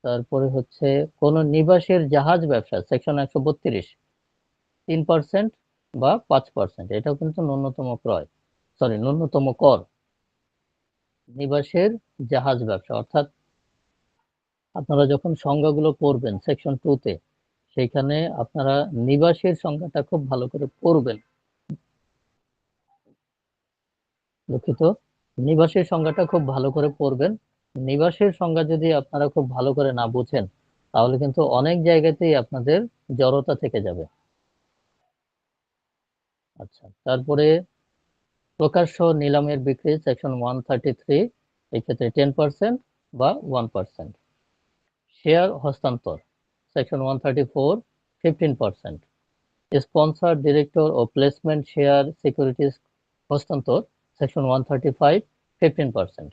তারপরে হচ্ছে কোন নিবাসের জাহাজ ব্যবসা সেকশন 132 3% বা 5%, এটাও কিন্তু ন্যূনতম কর নিবাসের জাহাজ ব্যবসা। অর্থাৎ আপনারা যখন সংজ্ঞাগুলো পড়বেন সেকশন 2 তে, সেখানে আপনারা নিবাসের সংজ্ঞাটা খুব ভালো করে পড়বেন। দুঃখিত, নিবাসের সংজ্ঞাটা খুব ভালো করে পড়বেন। নিবাসের সংজ্ঞা যদি আপনারা খুব ভালো করে না বুঝেন তাহলে কিন্তু অনেক জায়গাতেই আপনাদের জড়তা থেকে যাবে। আচ্ছা, তারপরে প্রকাশ্য নিলামের বিক্রি সেকশন 133, এই ক্ষেত্রে 10% বা 1%। শেয়ার হস্তান্তর সেকশন 134 15%। স্পন্সর ডিরেক্টর ও প্লেসমেন্ট শেয়ার সিকিউরিটিজ হস্তান্তর সেকশন 135 15%।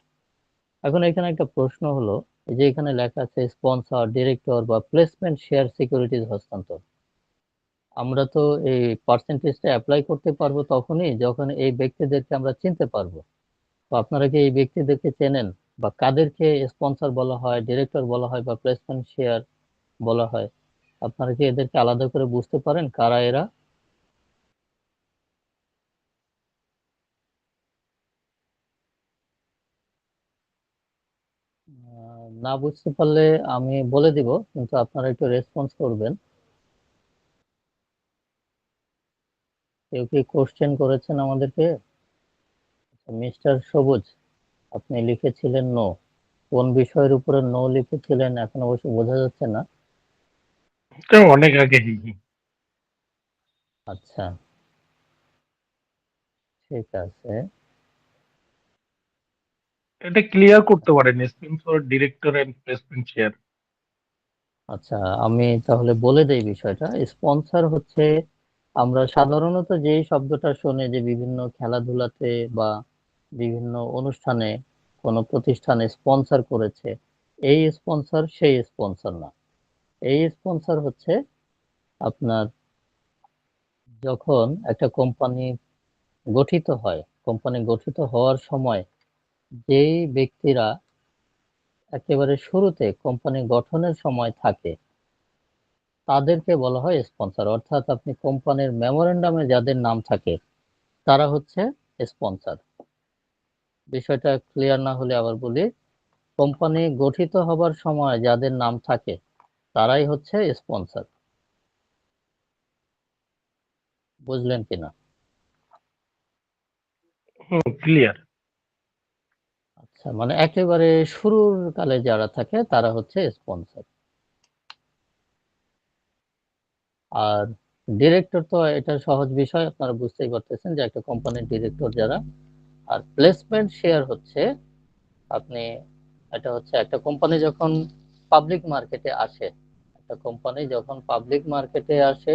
এখন এখানে একটা প্রশ্ন হলো, এই যে এখানে লেখা আছে স্পন্সর, ডিরেক্টর বা প্লেসমেন্ট শেয়ার সিকিউরিটিজ হস্তান্তর। আমরা তো এই পার্সেন্টেজটা অ্যাপ্লাই করতে পারবো তখনই যখন এই ব্যক্তিদেরকে আমরা চিনতে পারবো। তো আপনারা কি এই ব্যক্তিদেরকে চেনেন, বা কাদেরকে স্পন্সর বলা হয়, ডিরেক্টর বলা হয় বা প্লেসমেন্ট শেয়ার বলা হয়? আপনারা কি এদেরকে আলাদা করে বুঝতে পারেন কারা এরা? না বুঝতে পারলে আমি বলে দিব, কিন্তু আপনারা একটু রেসপন্স করবেন। কেউ কি কোশ্চেন করেছেন আমাদেরকে? মিস্টার সবুজ, আপনি লিখেছিলেন নো। কোন বিষয়ের উপরে নো লিখেছিলেন এখন অবশ্য বোঝা যাচ্ছে না। এটা অনেক আগে। আচ্ছা, ঠিক আছে। এটা ক্লিয়ার করতে পারেন, sponsor, director and placement share. আচ্ছা, আমি তাহলে বলে দেই বিষয়টা। স্পন্সর হচ্ছে, আমরা সাধারণত যেই শব্দটা শুনি যে বিভিন্ন খেলাধুলাতে বা বিভিন্ন অনুষ্ঠানে কোনো প্রতিষ্ঠানে স্পন্সর করেছে, এই স্পন্সর সেই স্পন্সর না। এই স্পন্সর হচ্ছে আপনার যখন একটা কোম্পানি গঠিত হয়, কোম্পানি গঠিত হওয়ার সময় যেই ব্যক্তিরা একেবারে শুরুতে কোম্পানি গঠনের সময় থাকে তাদেরকে বলা হয় স্পন্সর। অর্থাৎ আপনি কোম্পানির মেমোরেন্ডামে যাদের নাম থাকে তারা হচ্ছে স্পন্সর। বিষয়টা ক্লিয়ার না হলে আবার বলি, কোম্পানি গঠিত হবার সময় যাদের নাম থাকে তারাই হচ্ছে স্পন্সর। বুঝলেন কিনা? হুম, ক্লিয়ার। আচ্ছা, মানে একেবারে শুরুর কালে যারা থাকে তারা হচ্ছে স্পন্সর। আর ডিরেক্টর তো এটা সহজ বিষয়, আপনারা বুঝতেই পারতেছেন যে একটা কোম্পানির ডিরেক্টর যারা। আর প্লেসমেন্ট শেয়ার হচ্ছে আপনি, এটা হচ্ছে একটা কোম্পানি যখন পাবলিক মার্কেটে আসে, একটা কোম্পানি যখন পাবলিক মার্কেটে আসে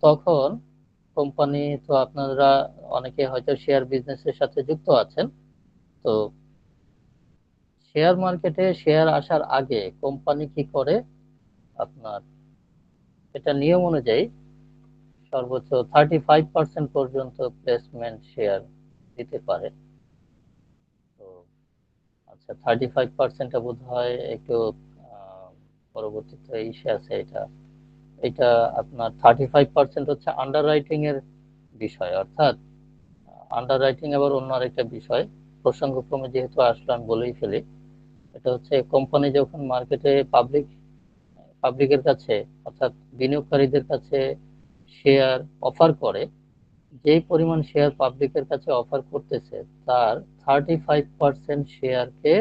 তখন কোম্পানি, তো আপনারা অনেকে হয়তো শেয়ার বিজনেসের সাথে যুক্ত আছেন। তো শেয়ার মার্কেটে শেয়ার আসার আগে কোম্পানি কি করে, আপনার এটা নিয়ম অনুযায়ী সর্বোচ্চ 35% পর্যন্ত প্লেসমেন্ট শেয়ার দিতে পারে। তো আচ্ছা, 35%টা বোধ হয় একটু পরবর্তীতে ইসে আছে এটা। এটা আপনার 35% হচ্ছে আন্ডার রাইটিং এর বিষয়। অর্থাৎ আন্ডার রাইটিং আবার অন্য আরেকটা বিষয়, প্রসঙ্গক্রমে যেহেতু আসলে আমি বলেই ফেলি। এটা হচ্ছে কোম্পানি যখন মার্কেটে পাবলিকের কাছে, অর্থাৎ বিনিয়োগকারীদের কাছে শেয়ার অফার করে, যেই পরিমাণ শেয়ার পাবলিকের কাছে অফার করতেছে তার 35% শেয়ারকে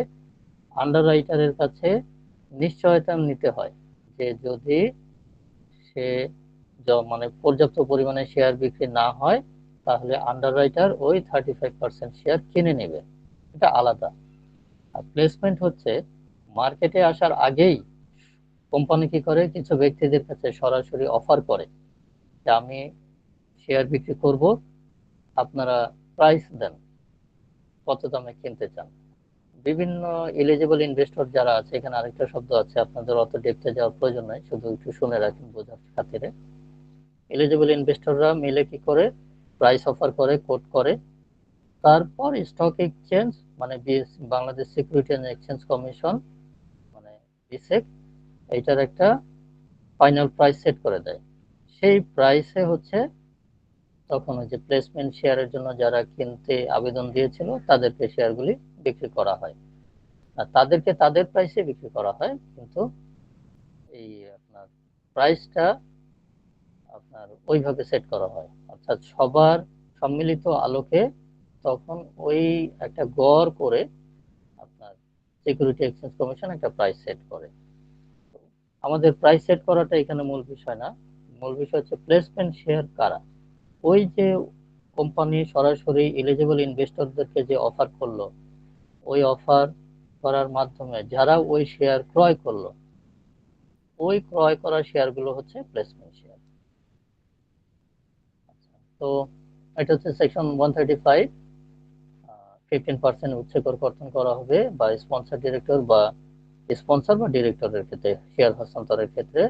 আন্ডার রাইটারের কাছে নিশ্চয়তা নিতে হয় যে যদি সে মানে পর্যাপ্ত পরিমাণে শেয়ার বিক্রি না হয় তাহলে আন্ডার রাইটার ওই 35% শেয়ার কিনে নেবে। এটা আলাদা। আর প্লেসমেন্ট হচ্ছে মার্কেটে আসার আগেই কোম্পানি কি করে, কিছু ব্যক্তিদের কাছে সরাসরি অফার করে যে আমি শেয়ার বিক্রি করব, আপনারা প্রাইস দেন, কত দামে কিনতে চান। বিভিন্ন এলিজিবল ইনভেস্টর যারা আছে, এখানে আরেকটা শব্দ আছে, আপনাদের অত ডেপথে যাওয়ার প্রয়োজন নাই, শুধু একটু শুনে রাখেন বোঝার খাতিরে। এলিজিবল ইনভেস্টররা মিলে কি করে, প্রাইস অফার করে, কোট করে, তারপর স্টক এক্সচেঞ্জ মানে Bangladesh security and exchange commission, মানে বিসেক, এইটার একটা ফাইনাল প্রাইস সেট করে দেয়। সেই প্রাইসে হচ্ছে তখন ওই যে প্লেসমেন্ট শেয়ারের জন্য যারা কিনতে আবেদন দিয়েছিল তাদেরকে শেয়ারগুলি বিক্রি করা হয়। আর তাদেরকে তাদের প্রাইসে বিক্রি করা হয়, কিন্তু এই আপনার প্রাইসটা আপনার ওইভাবে সেট করা হয়, অর্থাৎ সবার সম্মিলিত আলোকে তখন ওই একটা গড় করে আপনার সিকিউরিটি এক্সচেঞ্জ কমিশন একটা প্রাইস সেট করে। আমাদের প্রাইস সেট করাটা এখানে মূল বিষয় না। মূল বিষয় হচ্ছে প্লেসমেন্ট শেয়ার কারা। ওই যে কোম্পানি সরাসরি এলিজিবল ইনভেস্টরদেরকে যে অফার করলো, ওই অফার করার মাধ্যমে যারা ওই শেয়ার ক্রয় করলো, ওই ক্রয় করা শেয়ারগুলো হচ্ছে প্লেসমেন্ট শেয়ার। তো এটা হচ্ছে সেকশন 135। 15% উচ্চকর কর্তন করা হবে, বা স্পন্সর ডিরেক্টর বা স্পন্সর বা ডিরেক্টরের ক্ষেত্রে শেয়ার হস্তান্তরের ক্ষেত্রে।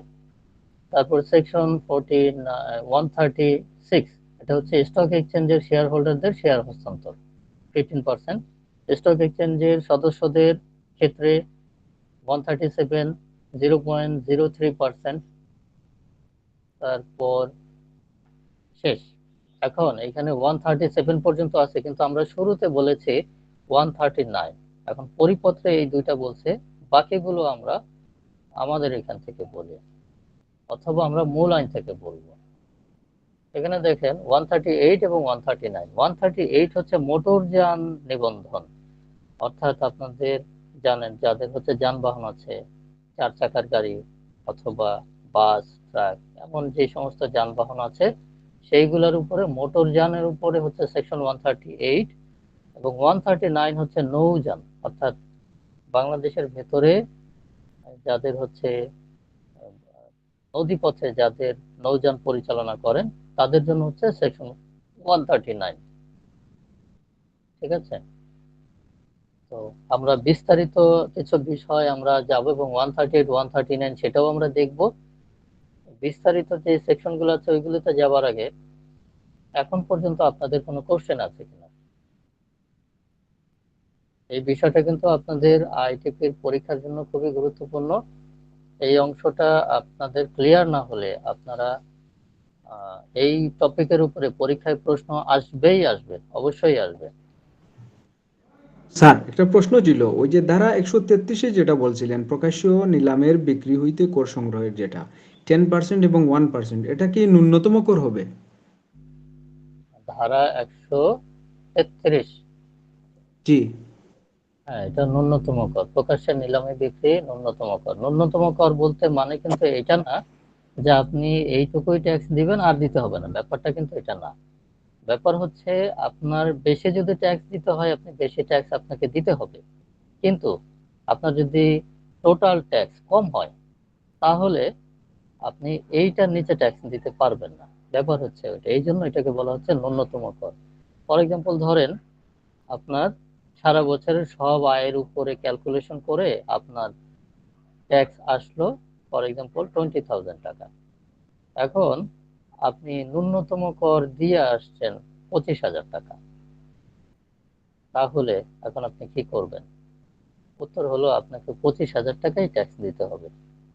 তারপর সেকশন 136, এটা হচ্ছে স্টক এক্সচেঞ্জের শেয়ার হোল্ডারদের শেয়ার হস্তান্তর 15%। স্টক এক্সচেঞ্জের সদস্যদের ক্ষেত্রে 137 0.03%। তারপর শেষ। এখন এখানে 137 পর্যন্ত আছে, কিন্তু আমরা শুরুতে বলেছি 139। এখন পরিপত্রে এই দুইটা বলছে, বাকিগুলো আমরা আমাদের এখান থেকে বলি, অথবা আমরা মূল আইন থেকে বলবো। এখানে দেখেন 138 এবং 139। 138 হচ্ছে মোটরযান নিবন্ধন, অর্থাৎ আপনাদের জানেন যাদের হচ্ছে যানবাহন আছে, 4 চাকার গাড়ি অথবা বাস, ট্রাক, এমন যে সমস্ত যানবাহন আছে সেইগুলোর উপরে, মোটরযানের উপরে হচ্ছে সেকশন 138। এবং 139 হচ্ছে নৌযান, অর্থাৎ বাংলাদেশের ভেতরে যাদের হচ্ছে নদীপথে যাদের নৌযান পরিচালনা করেন তাদের জন্য হচ্ছে সেকশন 139। ঠিক আছে? তো আমরা বিস্তারিত কিছু বিষয় আমরা যাব, এবং 138 139 সেটাও আমরা দেখব। বিস্তারিত যে সেকশন গুলো আছে ওইগুলোতে যাওয়ার আগে এখন পর্যন্ত আপনাদের কোনো কোশ্চেন আছে কিনা? এই বিষয়টা কিন্তু আপনাদের আইটিপির পরীক্ষার জন্য খুবই গুরুত্বপূর্ণ। এই অংশটা আপনাদের ক্লিয়ার না হলে আপনারা এই টপিকের উপরে পরীক্ষায় প্রশ্ন আসবেই আসবে, অবশ্যই আসবে। স্যার, একটা প্রশ্ন ছিল, ওই যে ধারা 133-এ যেটা বলছিলেন প্রকাশ্য নিলামের বিক্রি হইতে কর সংগ্রহের, যেটা 10% এবং 1%, এটা কি ন্যূনতম কর হবে? ধারা 133, জি। হ্যাঁ, এটা ন্যূনতম কর, প্রকাশ্যে নিলামে বিক্রি ন্যূনতম কর। ন্যূনতম কর বলতে মানে কিন্তু এটা না যে আপনি এইটুকুই ট্যাক্স দিবেন আর দিতে হবে না, ব্যাপারটা কিন্তু এটা না। ব্যাপার হচ্ছে আপনার বেশি যদি ট্যাক্স দিতে হয়, আপনি বেশি ট্যাক্স আপনাকে দিতে হবে, কিন্তু আপনার যদি টোটাল ট্যাক্স কম হয় তাহলে আপনি এইটার নিচে ট্যাক্স দিতে পারবেন না। ব্যাপার হচ্ছে ওইটা, এই জন্য এটাকে বলা হচ্ছে ন্যূনতম কর। ফর এক্সাম্পল ধরেন আপনার সারা বছরের সব আয়ের উপরে ক্যালকুলেশন করে আপনার ট্যাক্স আসলো ফর এক্সাম্পল 20,000 টাকা। এখন আপনি ন্যূনতম কর দিয়ে আসছেন 25,000 টাকা, তাহলে এখন আপনি কি করবেন? উত্তর হলো আপনাকে 25,000 টাকাই ট্যাক্স দিতে হবে।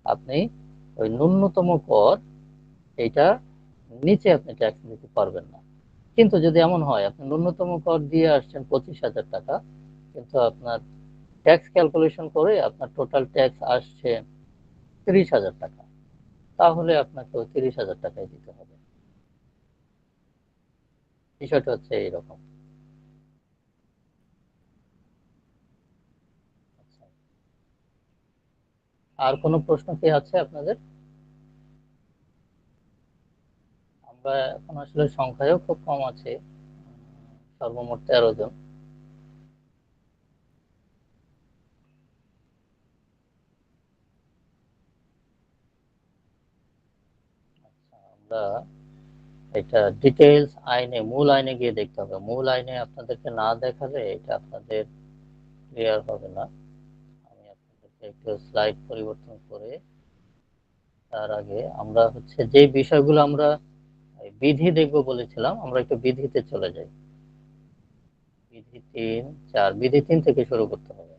আপনি ওই ন্যূনতম কর এইটা নিচে আপনি ট্যাক্স দিতে পারবেন না। কিন্তু যদি এমন হয় আপনি ন্যূনতম কর দিয়ে আসছেন 25,000 টাকা, কিন্তু আপনার ট্যাক্স ক্যালকুলেশন করে আপনার টোটাল ট্যাক্স আসছে 30,000 টাকা, তাহলে আপনাকে ওই 30,000 টাকাই দিতে হবে। বিষয়টা হচ্ছে এইরকম। আচ্ছা, আর কোনো প্রশ্ন কি আছে আপনাদের? আমরা এখন আসলে সংখ্যায়ও খুব কম আছে, সর্বমোট 13 জন। আচ্ছা, আমরা এটা ডিটেলস আইনে, মূল আইনে গিয়ে দেখতে হবে। মূল আইনে আপনাদেরকে না দেখালে এটা আপনাদের ক্লিয়ার হবে না। আমি আপনাদেরকে একটু স্লাইড পরিবর্তন করে, তার আগে আমরা হচ্ছে যে বিষয়গুলো আমরা বিধি দেখব বলেছিলাম, আমরা একটু বিধিতে চলে যাই। বিধি 3, 4, বিধি 3 থেকে শুরু করতে হবে।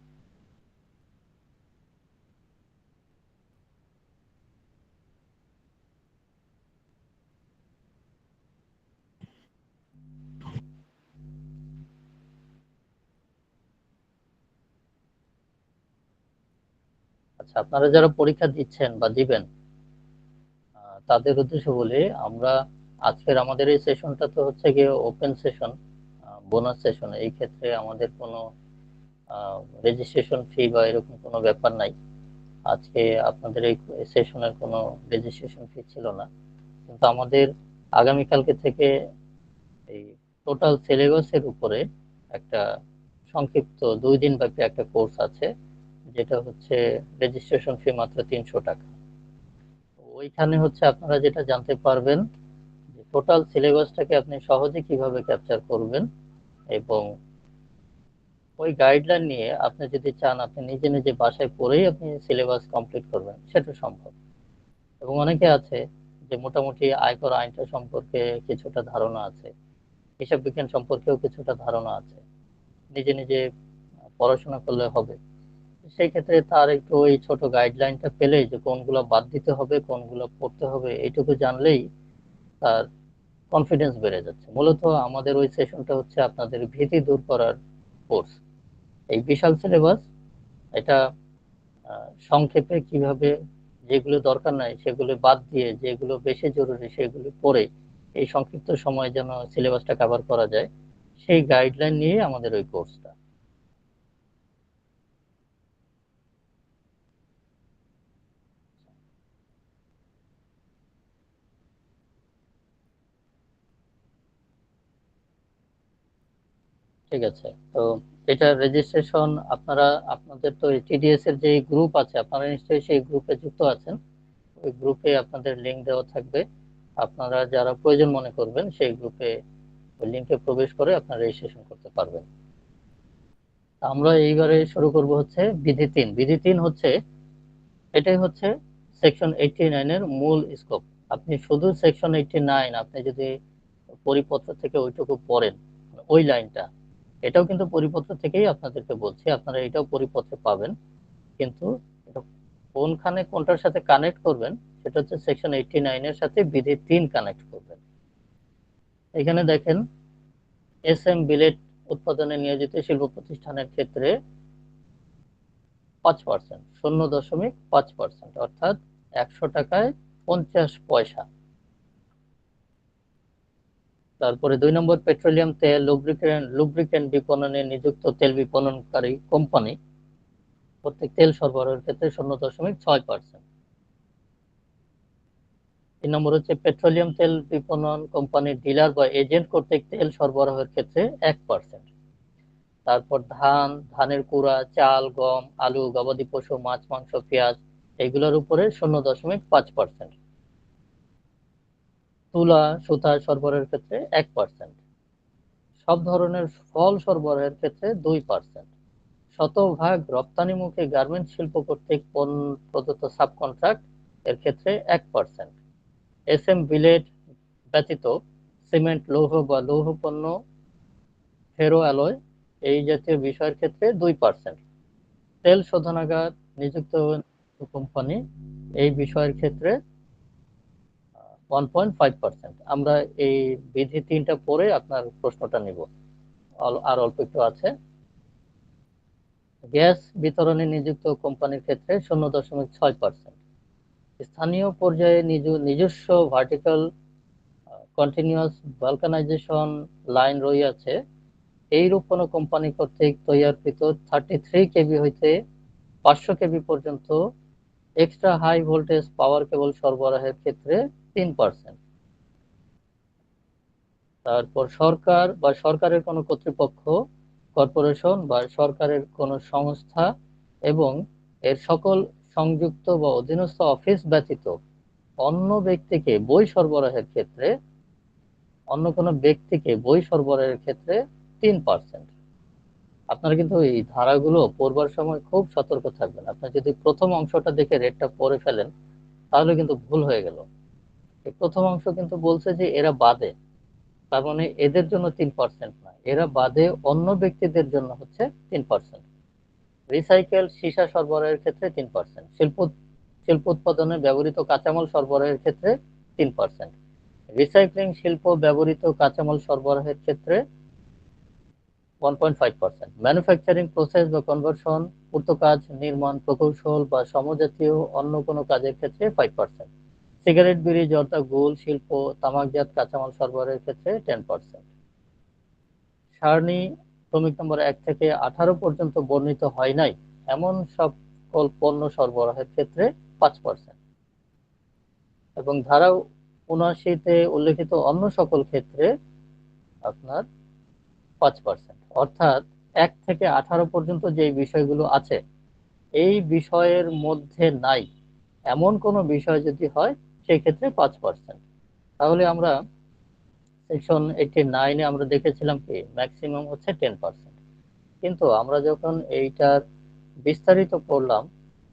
আচ্ছা, আপনারা যারা পরীক্ষা দিচ্ছেন বা দিবেন তাদের উদ্দেশ্যে বলি, আমরা আজকের আমাদের এই সেশনটা তো হচ্ছে গিয়ে ওপেন সেশন, বোনাস সেশন। এই ক্ষেত্রে আমাদের কোনো রেজিস্ট্রেশন ফি বা এরকম কোনো ব্যাপার নাই। আজকে আপনাদের এই সেশনের কোনো রেজিস্ট্রেশন ফি ছিল না, কিন্তু আমাদের আগামীকালকে থেকে এই টোটাল সিলেবাসের উপরে একটা সংক্ষিপ্ত 2 দিন ব্যাপী একটা কোর্স আছে, যেটা হচ্ছে রেজিস্ট্রেশন ফি মাত্র 300 টাকা। ওইখানে হচ্ছে আপনারা যেটা জানতে পারবেন টোটাল সিলেবাসটাকে আপনি সহজে কিভাবে ক্যাপচার করবেন, এবং ওই গাইডলাইন নিয়ে আপনি যদি চান আপনি নিজে নিজে বাসায় পড়েই আপনি সিলেবাস কমপ্লিট করবেন, সেটা সম্ভব। এবং অনেকে আছে যে মোটামুটি আয়কর আইনটা সম্পর্কে কিছুটা ধারণা আছে, হিসাব বিজ্ঞান সম্পর্কেও কিছুটা ধারণা আছে, নিজে নিজে পড়াশোনা করলে হবে। সেই ক্ষেত্রে তার একটু ওই ছোট গাইডলাইনটা পেলেই যে কোনগুলো বাদ দিতে হবে কোনগুলো পড়তে হবে এইটুকু জানলেই তার কনফিডেন্স বেড়ে যাচ্ছে। মূলত আমাদের ওই সেশনটা হচ্ছে আপনাদের ভীতি দূর করার কোর্স। এই বিশাল সিলেবাস এটা সংক্ষেপে কিভাবে যেগুলো দরকার নাই সেগুলো বাদ দিয়ে যেগুলো বেশি জরুরি সেগুলো পড়ে এই সংক্ষিপ্ত সময়ে যেন সিলেবাসটা কভার করা যায়, সেই গাইডলাইন নিয়ে আমাদের ওই কোর্সটা। ঠিক আছে, তো এটা রেজিস্ট্রেশন আপনারা, আপনাদের তো টিডিএস এর যে গ্রুপ আছে আপনারা নিশ্চয়ই সেই গ্রুপে যুক্ত আছেন। ওই গ্রুপে আপনাদের লিংক দেওয়া থাকবে, আপনারা যারা প্রয়োজন মনে করবেন সেই গ্রুপে ওই লিংকে প্রবেশ করে আপনারা রেজিস্ট্রেশন করতে পারবেন। আমরা এইবারে শুরু করব হচ্ছে বিধি 3। বিধি 3 হচ্ছে, এটাই হচ্ছে সেকশন 89 এর মূল স্কোপ। আপনি শুধু সেকশন 89 আপনি যদি পরিপত্র থেকে ওইটুকু পড়েন, ওই লাইনটা, এটাও কিন্তু পরিপত্র থেকেই আপনাদেরকে বলছি, আপনারা এটাও পরিপত্রে পাবেন, কিন্তু এটা কোনখানে কোনটার সাথে কানেক্ট করবেন সেটা হচ্ছে সেকশন 89 এর সাথে বিধি 3 কানেক্ট করবেন। এখানে দেখেন, এস এম বিলেট উৎপাদনে নিয়োজিত শিল্প প্রতিষ্ঠানের ক্ষেত্রে 5%, 0.5%, অর্থাৎ 100 টাকায় 50 পয়সা। তারপরে 2 নম্বর, পেট্রোলিয়াম তেল লুব্রিকেন্ট বিপণনে নিযুক্ত তেল বিপণনকারী কোম্পানি প্রত্যেক তেল সরবরাহের ক্ষেত্রে 0.6%। 3 নম্বর হচ্ছে পেট্রোলিয়াম তেল বিপণন কোম্পানির ডিলার বা এজেন্ট কর্তৃক তেল সরবরাহের ক্ষেত্রে 1%। তারপর ধানের কুড়া, চাল, গম, আলু, গবাদি পশু, মাছ, মাংস, পেঁয়াজ এগুলোর উপরে 0.5%। তুলা, সুতা সরবরাহের ক্ষেত্রে 1%। সব ধরনের ফল সরবরাহের ক্ষেত্রে 2%। শতভাগ রপ্তানিমুখী গার্মেন্টস শিল্প কর্তৃক প্রদত্ত সাবকন্ট্রাক্ট এর ক্ষেত্রে 1%। এস এম বিলেট ব্যতীত সিমেন্ট, লৌহ বা লৌহ পণ্য, ফেরো অ্যালয় এই জাতীয় বিষয়ের ক্ষেত্রে 2%। তেল শোধনাগার নিযুক্ত কোম্পানি এই বিষয়ের ক্ষেত্রে 1.5%। আমরা এই বিধি 3টা পরে আপনার প্রশ্নটা নিব, আর অল্প একটু আছে। গ্যাস বিতরণে নিযুক্ত কোম্পানির ক্ষেত্রে 0.6%। স্থানীয় পর্যায়ে নিজস্ব ভার্টিক্যাল কন্টিনিউয়াস ভালকানাইজেশন লাইন রইয়াছে এইরূপ কোনো কোম্পানি কর্তৃক তৈয়ারকৃত 33 কেভি হইতে 500 কেভি পর্যন্ত এক্সট্রা হাই ভোল্টেজ পাওয়ার কেবল সরবরাহের ক্ষেত্রে 3%। তারপর সরকার বা সরকারের কোনো কর্তৃপক্ষ, কর্পোরেশন বা সরকারের কোনো সংস্থা এবং এর সকল সংযুক্ত বা অধীনস্থ অফিস ব্যতীত অন্য ব্যক্তিকে বই সরবরাহের ক্ষেত্রে, অন্য কোনো ব্যক্তিকে বই সরবরাহের ক্ষেত্রে 3%। আপনারা কিন্তু এই ধারাগুলো পড়বার সময় খুব সতর্ক থাকবেন। আপনি যদি প্রথম অংশটা দেখে রেটটা পড়ে ফেলেন তাহলে কিন্তু ভুল হয়ে গেল। এই প্রথম অংশ কিন্তু বলছে যে এরা বাদে, তার মানে এদের জন্য 3% না, এরা বাদে অন্য ব্যক্তিদের জন্য হচ্ছে 3%। রিসাইকেল সীসা সরবরাহের ক্ষেত্রে 3%। শিল্প উৎপাদনে ব্যবহৃত কাঁচামাল সরবরাহের ক্ষেত্রে 3%। রিসাইক্লিং শিল্প ব্যবহৃত কাঁচামাল সরবরাহের ক্ষেত্রে 1.5%। ম্যানুফ্যাকচারিং প্রসেস বা কনভার্সন, পূর্তকাজ, নির্মাণ, প্রকৌশল বা সমজাতীয় অন্য কোনো কাজের ক্ষেত্রে 5%। সিগারেট, বিড়ি, জর্দা, গুল শিল্প, তামাকজাত কাঁচামাল সরবরাহের ক্ষেত্রে 10%। সারণী ক্রমিক নম্বর 1 থেকে 18 পর্যন্ত বর্ণিত হয় নাই এমন সকল পণ্য সরবরাহের ক্ষেত্রে 5%। এবং ধারা 79-তে উল্লেখিত অন্য সকল ক্ষেত্রে আপনার 5%। অর্থাৎ 1 থেকে 18 পর্যন্ত যে বিষয়গুলো আছে এই বিষয়ের মধ্যে নাই এমন কোনো বিষয় যদি হয় সেই ক্ষেত্রে 5%। তাহলে আমরা সেকশন 89-এ আমরা দেখেছিলাম কি ম্যাক্সিমাম হচ্ছে 10%। কিন্তু আমরা যখন এইটার বিস্তারিত পড়লাম,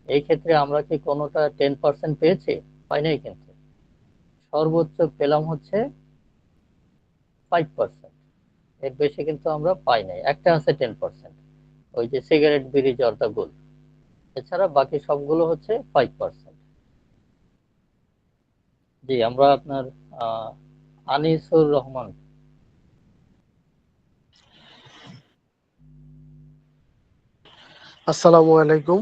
এই ক্ষেত্রে আমরা কি কোনোটা 10% পেয়েছি? পাই নাই কিন্তু। সর্বোচ্চ পেলাম হচ্ছে 5%, এর বেশি কিন্তু আমরা পাই নাই। একটা আছে 10%, ওই যে সিগারেট, বিড়ি, জর্দা, গুল। এছাড়া বাকি সবগুলো হচ্ছে 5%। জি, আমরা আপনার আহ আনিসুর রহমান। আসসালামু আলাইকুম।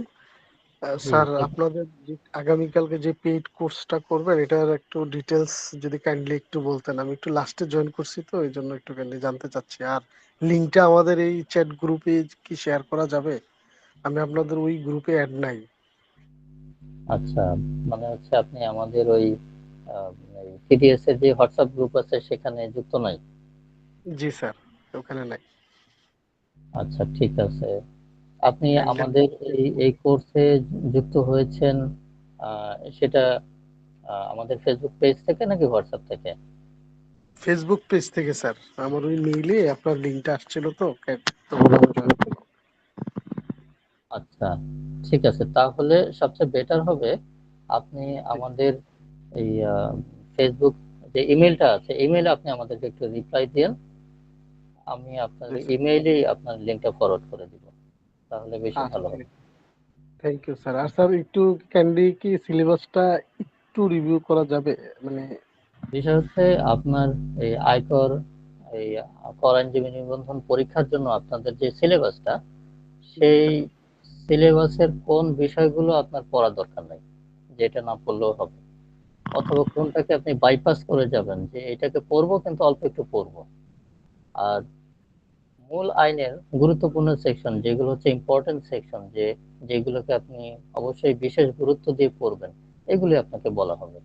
জি, স্যার, আপনাদের যে আগামীকালকে যে পেইড কোর্সটা করবেন এটার একটু ডিটেলস যদি কাইন্ডলি একটু বলতেন। আমি একটু লাস্টে জয়েন করছি তো এই জন্য একটু কাইন্ডলি জানতে চাচ্ছি। আর লিঙ্কটা আমাদের এই চ্যাট গ্রুপে কি শেয়ার করা যাবে? আমি আপনাদের ওই গ্রুপে অ্যাড নাই। আচ্ছা, মানে হচ্ছে আপনি আমাদের ওই সিডিএস এর যে হোয়াটসঅ্যাপ গ্রুপ আছে সেখানে যুক্ত নাই? জি স্যার, ওখানে নাই। আচ্ছা, ঠিক আছে। আপনি কাইন্ডলি আমাদের এই কোর্সে যুক্ত হয়েছেন সেটা আমাদের ফেসবুক পেজ থেকে নাকি হোয়াটসঅ্যাপ থেকে? ফেসবুক পেজ থেকে স্যার। আমার ওই মেইলে আপনার লিঙ্কটা আসছিল তো তো ওটা আমি join করলাম। আচ্ছা, ঠিক আছে। তাহলে সবচেয়ে বেটার হবে আপনি জি, আমাদের এই ফেসবুক যে ইমেলটা আছে, ইমেলে আপনি আমাদেরকে একটু রিপ্লাই দিন। আমি আপনার জি স্যার। ইমেইলেই আপনার লিঙ্কটা ফরওয়ার্ড করে দিব, তাহলে বেশি আচ্ছা, ভালো ঠিক হবে। আছে। Thank you sir. আর স্যার একটু কাইন্ডলি কি সিলেবাসটা একটু রিভিউ করা যাবে? মানে বিষয় হচ্ছে আপনার এই আয়কর, এই কর আইনজীবী নিবন্ধন পরীক্ষার জন্য আপনাদের যে সিলেবাসটা, জি সেই স্যার। সিলেবাসের কোন বিষয়গুলো আপনার পড়া দরকার নাই, যেটা না পড়লেও হবে, অথবা কোনটাকে আপনি বাইপাস করে যাবেন যে এটাকে পড়বো কিন্তু অল্প একটু পড়বো। আর মূল আইনের গুরুত্বপূর্ণ সেকশন যেগুলো হচ্ছে ইম্পর্টেন্ট সেকশন, যেগুলোকে আপনি অবশ্যই বিশেষ গুরুত্ব দিয়ে পড়বেন, এগুলি আপনাকে বলা হবে।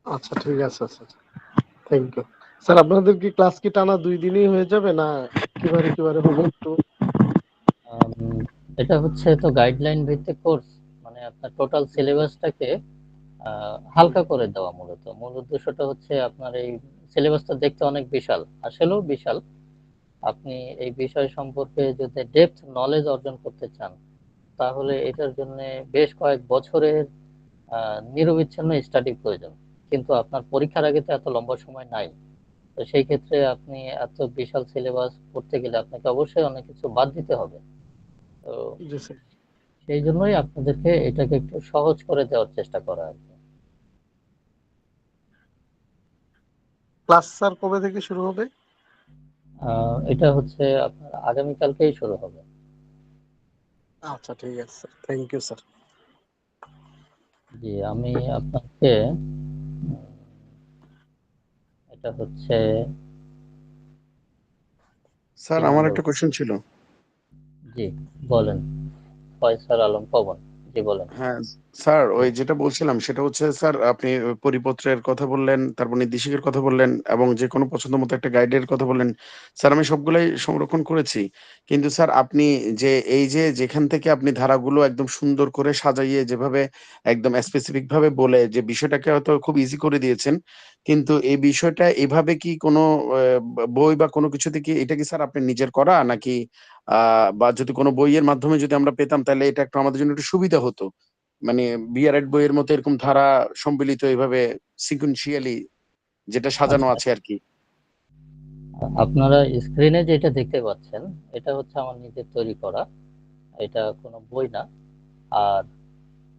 আচ্ছা, ঠিক আছে স্যার। Thank you. স্যার, আপনাদের কি ক্লাস কি টানা ২ দিনেই হয়ে যাবে না কিবারে কিবারে হবে একটু? আম, এটা হচ্ছে তো গাইডলাইন ভিত্তিক কোর্স, মানে আপনার টোটাল সিলেবাসটাকে হালকা করে দেওয়া। মূল উদ্দেশ্যটা হচ্ছে আপনার এই সিলেবাসটা দেখতে অনেক বিশাল, আসলেও বিশাল। আপনি এই বিষয় সম্পর্কে যদি ডেপথ নলেজ অর্জন করতে চান, তাহলে এটার জন্য বেশ কয়েক বছরের নিরবিচ্ছিন্ন স্টাডি প্রয়োজন। কিন্তু আপনার পরীক্ষার আগে তো এত লম্বা সময় নাই। তো সেই ক্ষেত্রে আপনি এত বিশাল সিলেবাস পড়তে গেলে আপনাকে অবশ্যই অনেক কিছু বাদ দিতে হবে। তো জি স্যার। সেই জন্যই আপনাদেরকে এটাকে একটু সহজ করে দেওয়ার চেষ্টা করা আর কি। ক্লাস স্যার কবে থেকে শুরু হবে? এটা হচ্ছে আপনার আগামীকালকেই শুরু হবে। আচ্ছা, ঠিক আছে স্যার। Thank you sir. জি, আমি আপনাকে এটা হচ্ছে কি স্যার, নাম আমার একটা বলবো? কোয়েশ্চেন ছিল। জি, বলেন। ফয়সাল আলম পবন। জি, বলেন। হ্যাঁ, স্যার ওই যেটা বলছিলাম সেটা হচ্ছে স্যার আপনি পরিপত্রের কথা বললেন, তারপর নির্দেশিকার কথা বললেন এবং যেকোনো পছন্দমতো একটা গাইডের কথা বললেন। স্যার আমি সবগুলাই সংরক্ষণ করেছি। কিন্তু স্যার আপনি যে এই যে যেখান থেকে আপনি ধারাগুলো একদম সুন্দর করে সাজাইয়ে যেভাবে একদম স্পেসিফিক ভাবে বলে যে বিষয়টাকে হয়তো খুব ইজি করে দিয়েছেন। কিন্তু এই বিষয়টা এভাবে কি কোনো বই বা কোনো কিছুতে কি এটা কি স্যার আপনার নিজের করা নাকি আ বা যদি কোনো বইয়ের মাধ্যমে যদি আমরা পেতাম তাহলে এটা একটু আমাদের জন্য একটু সুবিধা হতো। মানে বিআরএড বইয়ের মতো এরকম ধারা সম্মিলিত এভাবে সিকোয়েন্সিয়ালি যেটা সাজানো আচ্ছা, আছে আরকি। আপনারা স্ক্রিনে যেটা দেখতে পাচ্ছেন, এটা হচ্ছে আমার নিজের তৈরি করা। এটা কোনো বই না। আর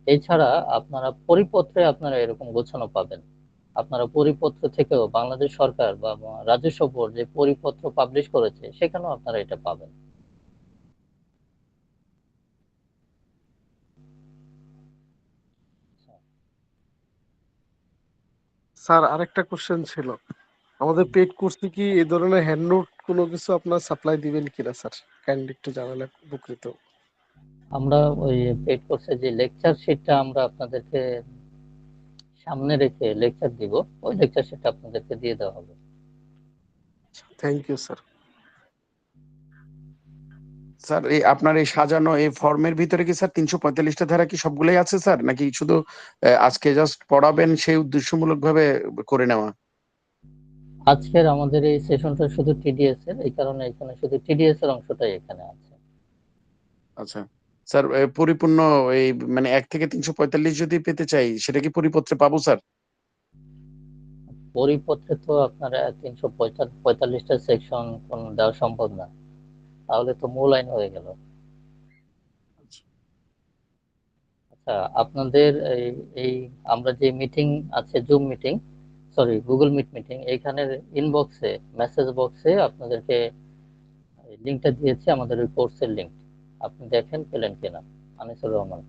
এছাড়া আপনারা পরিপত্রে আপনারা এরকম গোছানো পাবেন। আপনারা পরিপত্র থেকেও বাংলাদেশ সরকার বা রাজস্ব বোর্ড যে পরিপত্র পাবলিশ করেছে সেখানেও আপনারা এটা পাবেন। স্যার, আরেকটা কোশ্চেন ছিল। আমাদের পেইড কোর্সে কি এই ধরনের হ্যান্ড নোট কোনো কিছু আপনার সাপ্লাই দিবেন কিনা স্যার? কাইন্ডলি একটু জানালে উপকৃত। আমরা ওই পেইড কোর্সে যে লেকচার শিটটা আমরা আপনাদেরকে সামনে রেখে লেকচার দিব, ওই লেকচার শিটটা আপনাদেরকে দিয়ে দেওয়া হবে। Thank you sir. স্যার এই আপনার এই সাজানো এই ফর্মের ভিতরে কি স্যার ৩৪৫ টা ধারা কি সবগুলাই আছে স্যার? নাকি শুধু আজকে জাস্ট পড়াবেন সেই উদ্দেশ্যমূলকভাবে করে নেওয়া? আজকের আমাদের এই সেশনটা শুধু টিডিএস এর, এই কারণে এখানে শুধু টিডিএস এর অংশটাই এখানে আছে। আচ্ছা স্যার, পরিপূর্ণ এই মানে 1 থেকে 345 যদি পেতে চাই সেটা কি পরিপত্রে পাবো স্যার? পরিপত্রে তো আপনার 345টা সেকশন দেওয়া সম্ভব না, তাহলে তো মূল আইন হয়ে গেল। আচ্ছা, আপনাদের এই এই আমরা যে মিটিং আছে, Zoom meeting, sorry Google Meet meeting, এইখানের ইনবক্সে, মেসেজ বক্সে আপনাদেরকে লিঙ্কটা দিয়েছি, আমাদের ওই কোর্সের লিঙ্ক। আপনি দেখেন পেলেন কিনা। আনিসুর রহমান।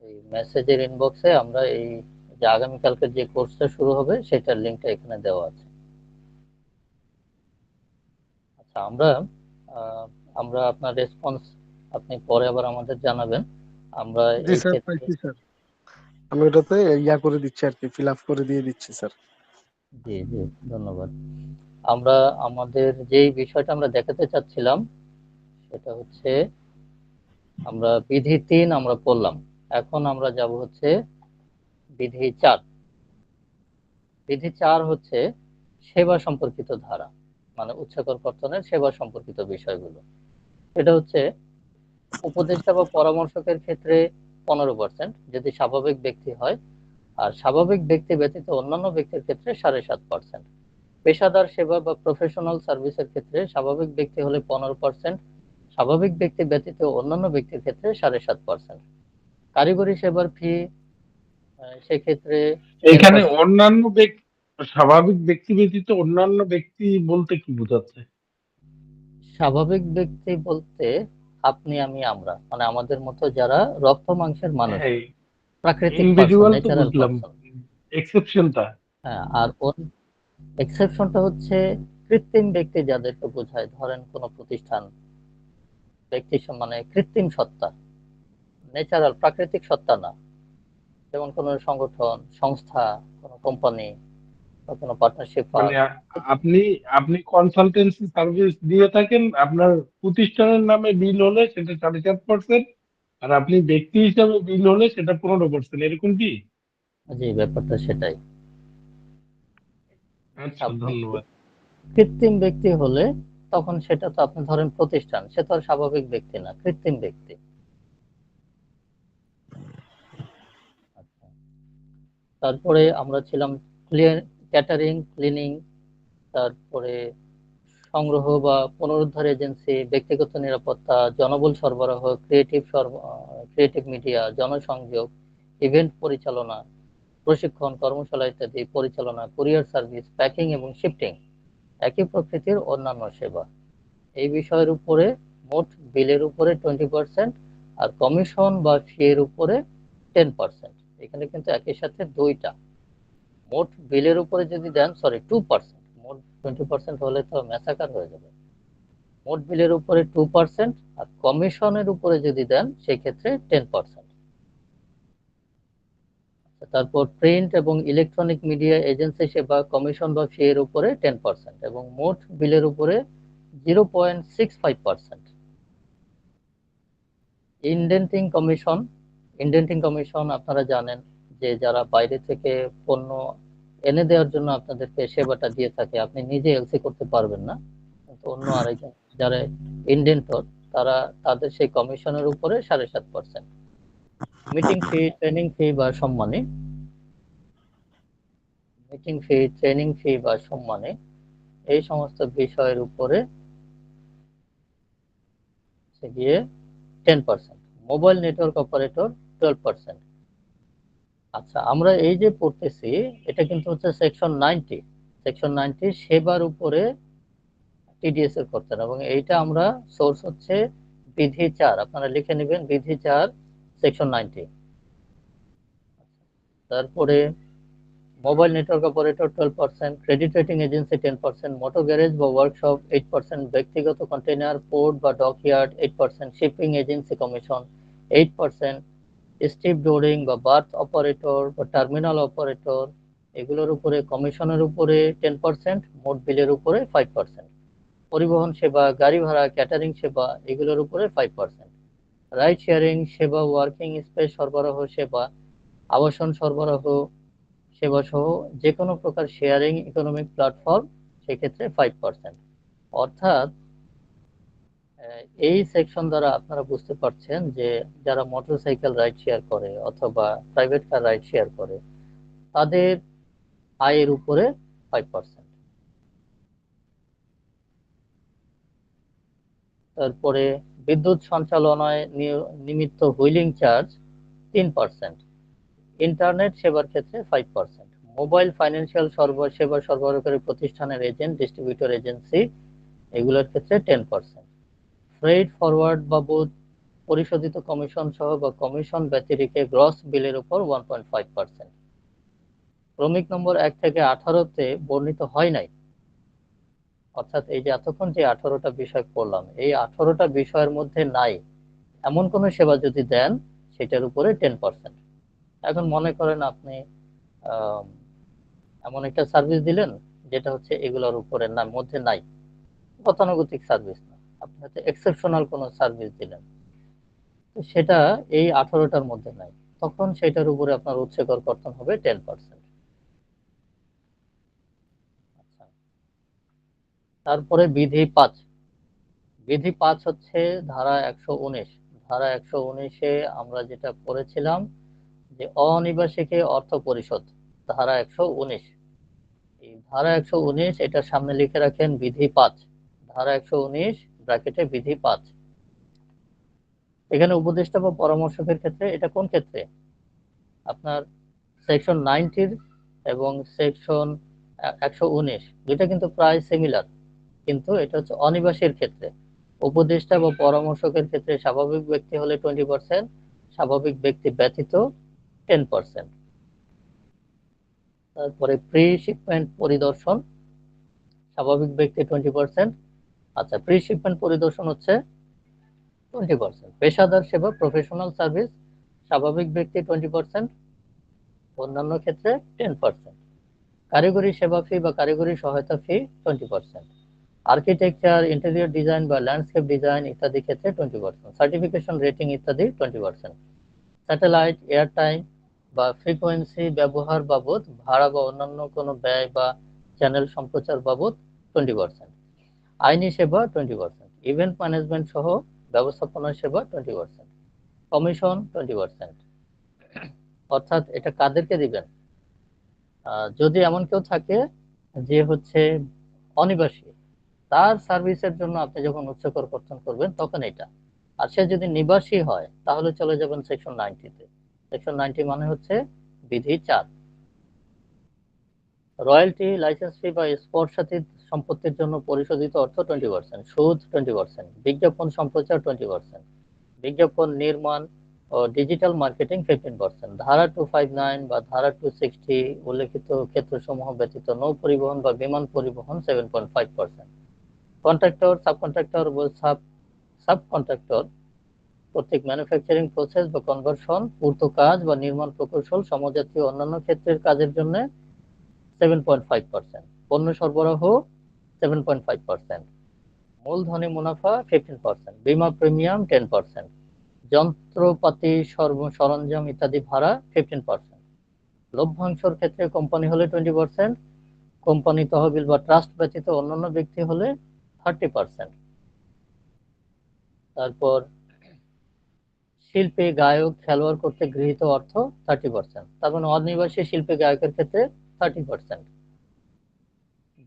এই মেসেজের ইনবক্সে আমরা এই যে আগামীকালকের যে কোর্সটা শুরু হবে সেটার লিঙ্কটা এখানে দেওয়া আছে। আচ্ছা, আমরা আহ, আমরা আপনার রেসপন্স আপনি পরে আবার আমাদের জানাবেন। আমরা জি এই স্যার, ক্ষেত্রে, পাইছি স্যার। আমি ওটাতে ইয়া করে দিচ্ছি আর কি, ফিল আপ করে দিয়ে দিচ্ছি স্যার। জি জি, ধন্যবাদ। আমরা আমাদের যেই বিষয়টা আমরা দেখাতে চাচ্ছিলাম সেটা হচ্ছে, আমরা বিধি 3 আমরা পড়লাম, এখন আমরা যাব হচ্ছে বিধি 4। বিধি 4 হচ্ছে সেবা সম্পর্কিত ধারা, মানে উচ্চকর কর্তনের সেবা সম্পর্কিত বিষয়গুলো। এটা হচ্ছে উপদেষ্টা বা পরামর্শকের ক্ষেত্রে 15% যদি স্বাভাবিক ব্যক্তি হয়, আর স্বাভাবিক ব্যক্তি ব্যতীত অন্যান্য ব্যক্তির ক্ষেত্রে 7.5%। পেশাদার সেবা বা প্রফেশনাল সার্ভিসের ক্ষেত্রে স্বাভাবিক ব্যক্তি হলে 15%, স্বাভাবিক ব্যক্তি ব্যতীত অন্যান্য ব্যক্তির ক্ষেত্রে 7.5%। কারিগরি সেবার ফি সেক্ষেত্রে এখানে 10%। অন্যান্য ব্যক্তি, স্বাভাবিক ব্যক্তি ব্যতীত অন্যান্য ব্যক্তি বলতে কি বোঝাচ্ছে? স্বাভাবিক ব্যক্তি বলতে আপনি, আমি, আমরা, মানে আমাদের মতো যারা রক্ত মাংসের মানুষ, হ্যাঁ, প্রাকৃতিক পার্সন, ইন্ডিভিজুয়াল তো ন্যাচারাল বুঝলাম, পার্সন। এক্সেপশনটা। হ্যাঁ, আর এক্সেপশনটা হচ্ছে কৃত্রিম ব্যক্তি যাদেরকে বোঝায়, ধরেন কোনো প্রতিষ্ঠান, ব্যক্তি মানে কৃত্রিম সত্তা, ন্যাচারাল প্রাকৃতিক সত্তা না, যেমন কোনো সংগঠন, সংস্থা, কোনো কোম্পানি বা কোনো পার্টনারশিপ মানে ফার্ম। আপনি আপনি কনসালটেন্সি সার্ভিস দিয়ে থাকেন, আপনার প্রতিষ্ঠানের নামে বিল হলে সেটা 7.5%, আর আপনি ব্যক্তি হিসাবে বিল হলে সেটা 15%, এরকম কি? যে ব্যাপারটা সেটাই। আচ্ছা, আপনি ধন্যবাদ। কৃত্রিম ব্যক্তি হলে তখন সেটা তো আপনি ধরেন প্রতিষ্ঠান, সে তো আর স্বাভাবিক ব্যক্তি না, কৃত্রিম ব্যক্তি। আচ্ছা, তারপরে আমরা ছিলাম ক্যাটারিং, ক্লিনিং, তারপরে সংগ্রহ বা পুনরুদ্ধার এজেন্সি, ব্যক্তিগত নিরাপত্তা, জনবল সরবরাহ, ক্রিয়েটিভ মিডিয়া, জনসংযোগ, ইভেন্ট পরিচালনা, প্রশিক্ষণ, কর্মশালা ইত্যাদি পরিচালনা, কুরিয়ার সার্ভিস, প্যাকিং এবং শিফটিং, একই প্রকৃতির অন্যান্য সেবা। এই বিষয়ের উপরে মোট বিলের উপরে 20%, আর কমিশন বা ফি এর উপরে 10%। এখানে কিন্তু একই সাথে দুইটা, মোট বিলের উপরে যদি দেন, সরি 2%, মোট 20% হলে তো ম্যাসাকার হয়ে যাবে। মোট বিলের উপরে 2%, আর কমিশনের উপরে যদি দেন সেক্ষেত্রে 10%। তারপর প্রিন্ট এবং ইলেকট্রনিক মিডিয়া এজেন্সি সেবা, কমিশন বা ফি এর উপরে 10%, এবং মোট বিলের উপরে 0.65%। ইনডেন্টিং কমিশন, ইনডেন্টিং কমিশন আপনারা জানেন যে যারা বাইরে থেকে পণ্য এনে দেওয়ার জন্য আপনাদেরকে সেবাটা দিয়ে থাকে, আপনি নিজে এলসি করতে পারবেন না, কিন্তু অন্য আরেকজন যারা ইনডেন্টর, তারা তাদের সেই কমিশনের উপরে 7.5%। মিটিং ফি, ট্রেনিং ফি বা সম্মানী, মিটিং ফি, ট্রেনিং ফি বা সম্মানী, এই সমস্ত বিষয়ের উপরে গিয়ে 10%। Mobile network operator 12%। আচ্ছা, আমরা এই যে পড়তেছি এটা কিন্তু হচ্ছে সেকশন 90। সেকশন 90 সেবার উপরে টিডিএস এর করতেন, এবং এইটা আমরা সোর্স হচ্ছে বিধি 4, আপনারা লিখে নেবেন বিধি 4 সেকশন 90। তারপরে mobile network operator 12%, credit rating agency 10%, motor garage বা ওয়ার্কশপ 8%, ব্যক্তিগত কন্টেইনার পোর্ট বা dockyard 8%, shipping agency commission 8%, stevedoring বা বার্থ অপারেটর বা টার্মিনাল অপারেটর, এগুলোর উপরে কমিশনের উপরে 10%, মোট বিলের উপরে 5%। পরিবহন সেবা, গাড়ি ভাড়া, ক্যাটারিং সেবা এগুলোর উপরে 5%। রাইড শেয়ারিং সেবা, ওয়ার্কিং স্পেস সরবরাহ সেবা, আবাসন সরবরাহ সেবা সহ যে কোনো প্রকার শেয়ারিং ইকোনমিক প্ল্যাটফর্ম, সেক্ষেত্রে 5%। অর্থাৎ এই সেকশন দ্বারা আপনারা বুঝতে পারছেন যে যারা মোটরসাইকেল রাইড শেয়ার করে অথবা প্রাইভেট কার রাইড শেয়ার করে তাদের আয়ের উপরে 5%। তারপরে বিদ্যুৎ সঞ্চালনায় নিমিত্ত হুইলিং চার্জ 3%। ইন্টারনেট সেবার ক্ষেত্রে 5%। মোবাইল ফাইন্যান্সিয়াল সেবা সরবরাহকারী প্রতিষ্ঠানের এজেন্ট, ডিস্ট্রিবিউটর এজেন্সি এগুলোর ক্ষেত্রে 10%। ফ্রেইট ফরওয়ার্ড বাবদ পরিশোধিত কমিশন সহ বা কমিশন ব্যতিরেকে গ্রস বিলের উপর 1.5%। ক্রমিক নম্বর 1 থেকে 18-তে বর্ণিত হয় নাই, অর্থাৎ এই যে এতক্ষণ যে 18টা বিষয় পড়লাম এই 18টা বিষয়ের মধ্যে নাই এমন কোনো সেবা যদি দেন সেটার উপরে 10%। এখন মনে করেন আপনি আহ, এমন একটা সার্ভিস দিলেন যেটা হচ্ছে এগুলোর উপরে না মধ্যে নাই, গতানুগতিক সার্ভিস না, আপনি হয়তো এক্সেপশনাল কোনো সার্ভিস দিলেন, তো সেটা এই 18টার মধ্যে নাই, তখন সেটার উপরে আপনার উৎসেকর কর্তন হবে 10%। আচ্ছা, তারপরে বিধি 5। বিধি 5 হচ্ছে ধারা 119। ধারা 119-এ আমরা যেটা পড়েছিলাম যে অনিবাসীকে অর্থ পরিশোধ, ধারা 119। এই ধারা 119 এটার সামনে লিখে রাখেন বিধি 5। ধারা 119 ব্র্যাকেটে বিধি 5। এখানে উপদেষ্টা বা পরামর্শকের ক্ষেত্রে, এটা কোন ক্ষেত্রে, আপনার সেকশন 90 এবং সেকশন 119 দুইটা কিন্তু প্রায় সিমিলার, কিন্তু এটা হচ্ছে অনিবাসীর ক্ষেত্রে। উপদেষ্টা বা পরামর্শকের ক্ষেত্রে স্বাভাবিক ব্যক্তি হলে 20%, স্বাভাবিক ব্যক্তি ব্যতীত 10%। তারপরে প্রি শিপমেন্ট পরিদর্শন, স্বাভাবিক ব্যক্তি 20%। আচ্ছা, প্রি শিপমেন্ট পরিদর্শন হচ্ছে 20%। পেশাদার সেবা, প্রফেশনাল সার্ভিস, স্বাভাবিক ব্যক্তি 20%, অন্যান্য ক্ষেত্রে 10%। কারিগরি সেবা ফি বা কারিগরি সহায়তা ফি 20%। আর্কিটেকচার, ইন্টেরিয়র ডিজাইন বা ল্যান্ডস্কেপ ডিজাইন ইত্যাদি ক্ষেত্রে 20%। সার্টিফিকেশন, রেটিং ইত্যাদি 20%। স্যাটেলাইট, এয়ারটাইম বা ফ্রিকোয়েন্সি ব্যবহার বাবদ ভাড়া বা অন্যান্য কোনো ব্যয় বা চ্যানেল সম্প্রচার বাবদ 20%। আইনি সেবা 20%। ইভেন্ট ম্যানেজমেন্ট সহ ব্যবস্থাপনা সেবা 20%। কমিশন 20%। অর্থাৎ এটা কাদেরকে দিবেন, যদি এমন কেউ থাকে যে হচ্ছে অনিবাসী, তার সার্ভিসের জন্য আপনি যখন উচ্চকর কর্তন করবেন তখন এটা। আর সে যদি নিবাসী হয় তাহলে চলে যাবেন সেকশন 90-তে। সেকশন 90 মানে হচ্ছে বিধি 4। রয়্যালটি, লাইসেন্স ফি বা স্পর্শাতীত সম্পত্তির জন্য পরিশোধিত অর্থ 20%, সুদ 20%, বিজ্ঞাপন সম্প্রচার 20%, বিজ্ঞাপন নির্মাণ ও ডিজিটাল মার্কেটিং 15%। ধারা 259 বা ধারা 260 উল্লেখিত ক্ষেত্রসমূহ ব্যতীত নৌ পরিবহন বা বিমান পরিবহন 7.5%। কন্ট্রাক্টর, সাবকন্ট্রাক্টর ও সাবকন্ট্রাক্টর কর্তৃক ম্যানুফ্যাকচারিং প্রসেস বা কনভার্সন, পূর্ত কাজ বা নির্মাণ প্রকৌশল সমজাতীয় অন্যান্য ক্ষেত্রের কাজের জন্য 7.5%। পণ্য সরবরাহ 7.5%। মূলধনী মুনাফা 15%। বীমা প্রিমিয়াম 10%। যন্ত্রপাতি সরঞ্জাম ইত্যাদি ভাড়া 15%। লভ্যাংশের ক্ষেত্রে কোম্পানি হলে 20%, কোম্পানি, তহবিল বা ট্রাস্ট ব্যতীত অন্যান্য ব্যক্তি হলে 30%। তারপর শিল্পী, গায়ক, খেলোয়াড় কর্তৃক গৃহীত অর্থ 30%। তার মানে অনিবাসী শিল্পী গায়কের ক্ষেত্রে 30%।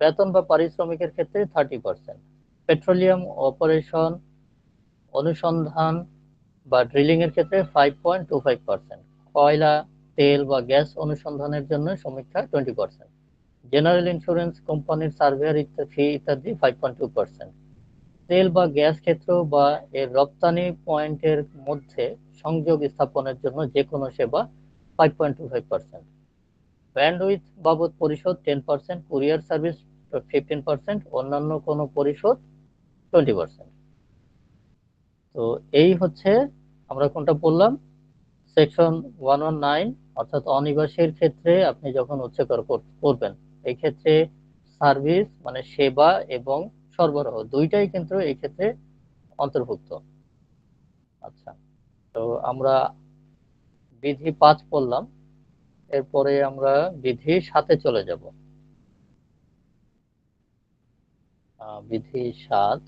বেতন বা পারিশ্রমিকের ক্ষেত্রে 30%। পেট্রোলিয়াম অপারেশন, অনুসন্ধান বা ড্রিলিং এর ক্ষেত্রে 5.25%। কয়লা, তেল বা গ্যাস অনুসন্ধানের জন্য সমীক্ষা 20%। জেনারেল ইন্স্যুরেন্স কোম্পানির সার্ভেয়ার ফি ইত্যাদি 5.2%। তেল বা গ্যাস ক্ষেত্র বা এর রপ্তানি পয়েন্টের মধ্যে সংযোগ স্থাপনের জন্য যে কোনো সেবা 5.25%। ব্যান্ডউইথ বাবদ পরিশোধ 10%, কুরিয়ার সার্ভিস 15%, অন্যান্য কোনো পরিশোধ 20%। তো এই হচ্ছে আমরা কোনটা বললাম, সেকশন 119। অর্থাৎ অনিবাসীর ক্ষেত্রে আপনি যখন উচ্চকর করবেন এই ক্ষেত্রে সার্ভিস মানে সেবা এবং সরবরাহ, দুইটাই কিন্তু এই ক্ষেত্রে অন্তর্ভুক্ত। আচ্ছা, তো আমরা বিধি 5 পড়লাম, এরপরে আমরা বিধি 7-এ চলে যাব। বিধি 7,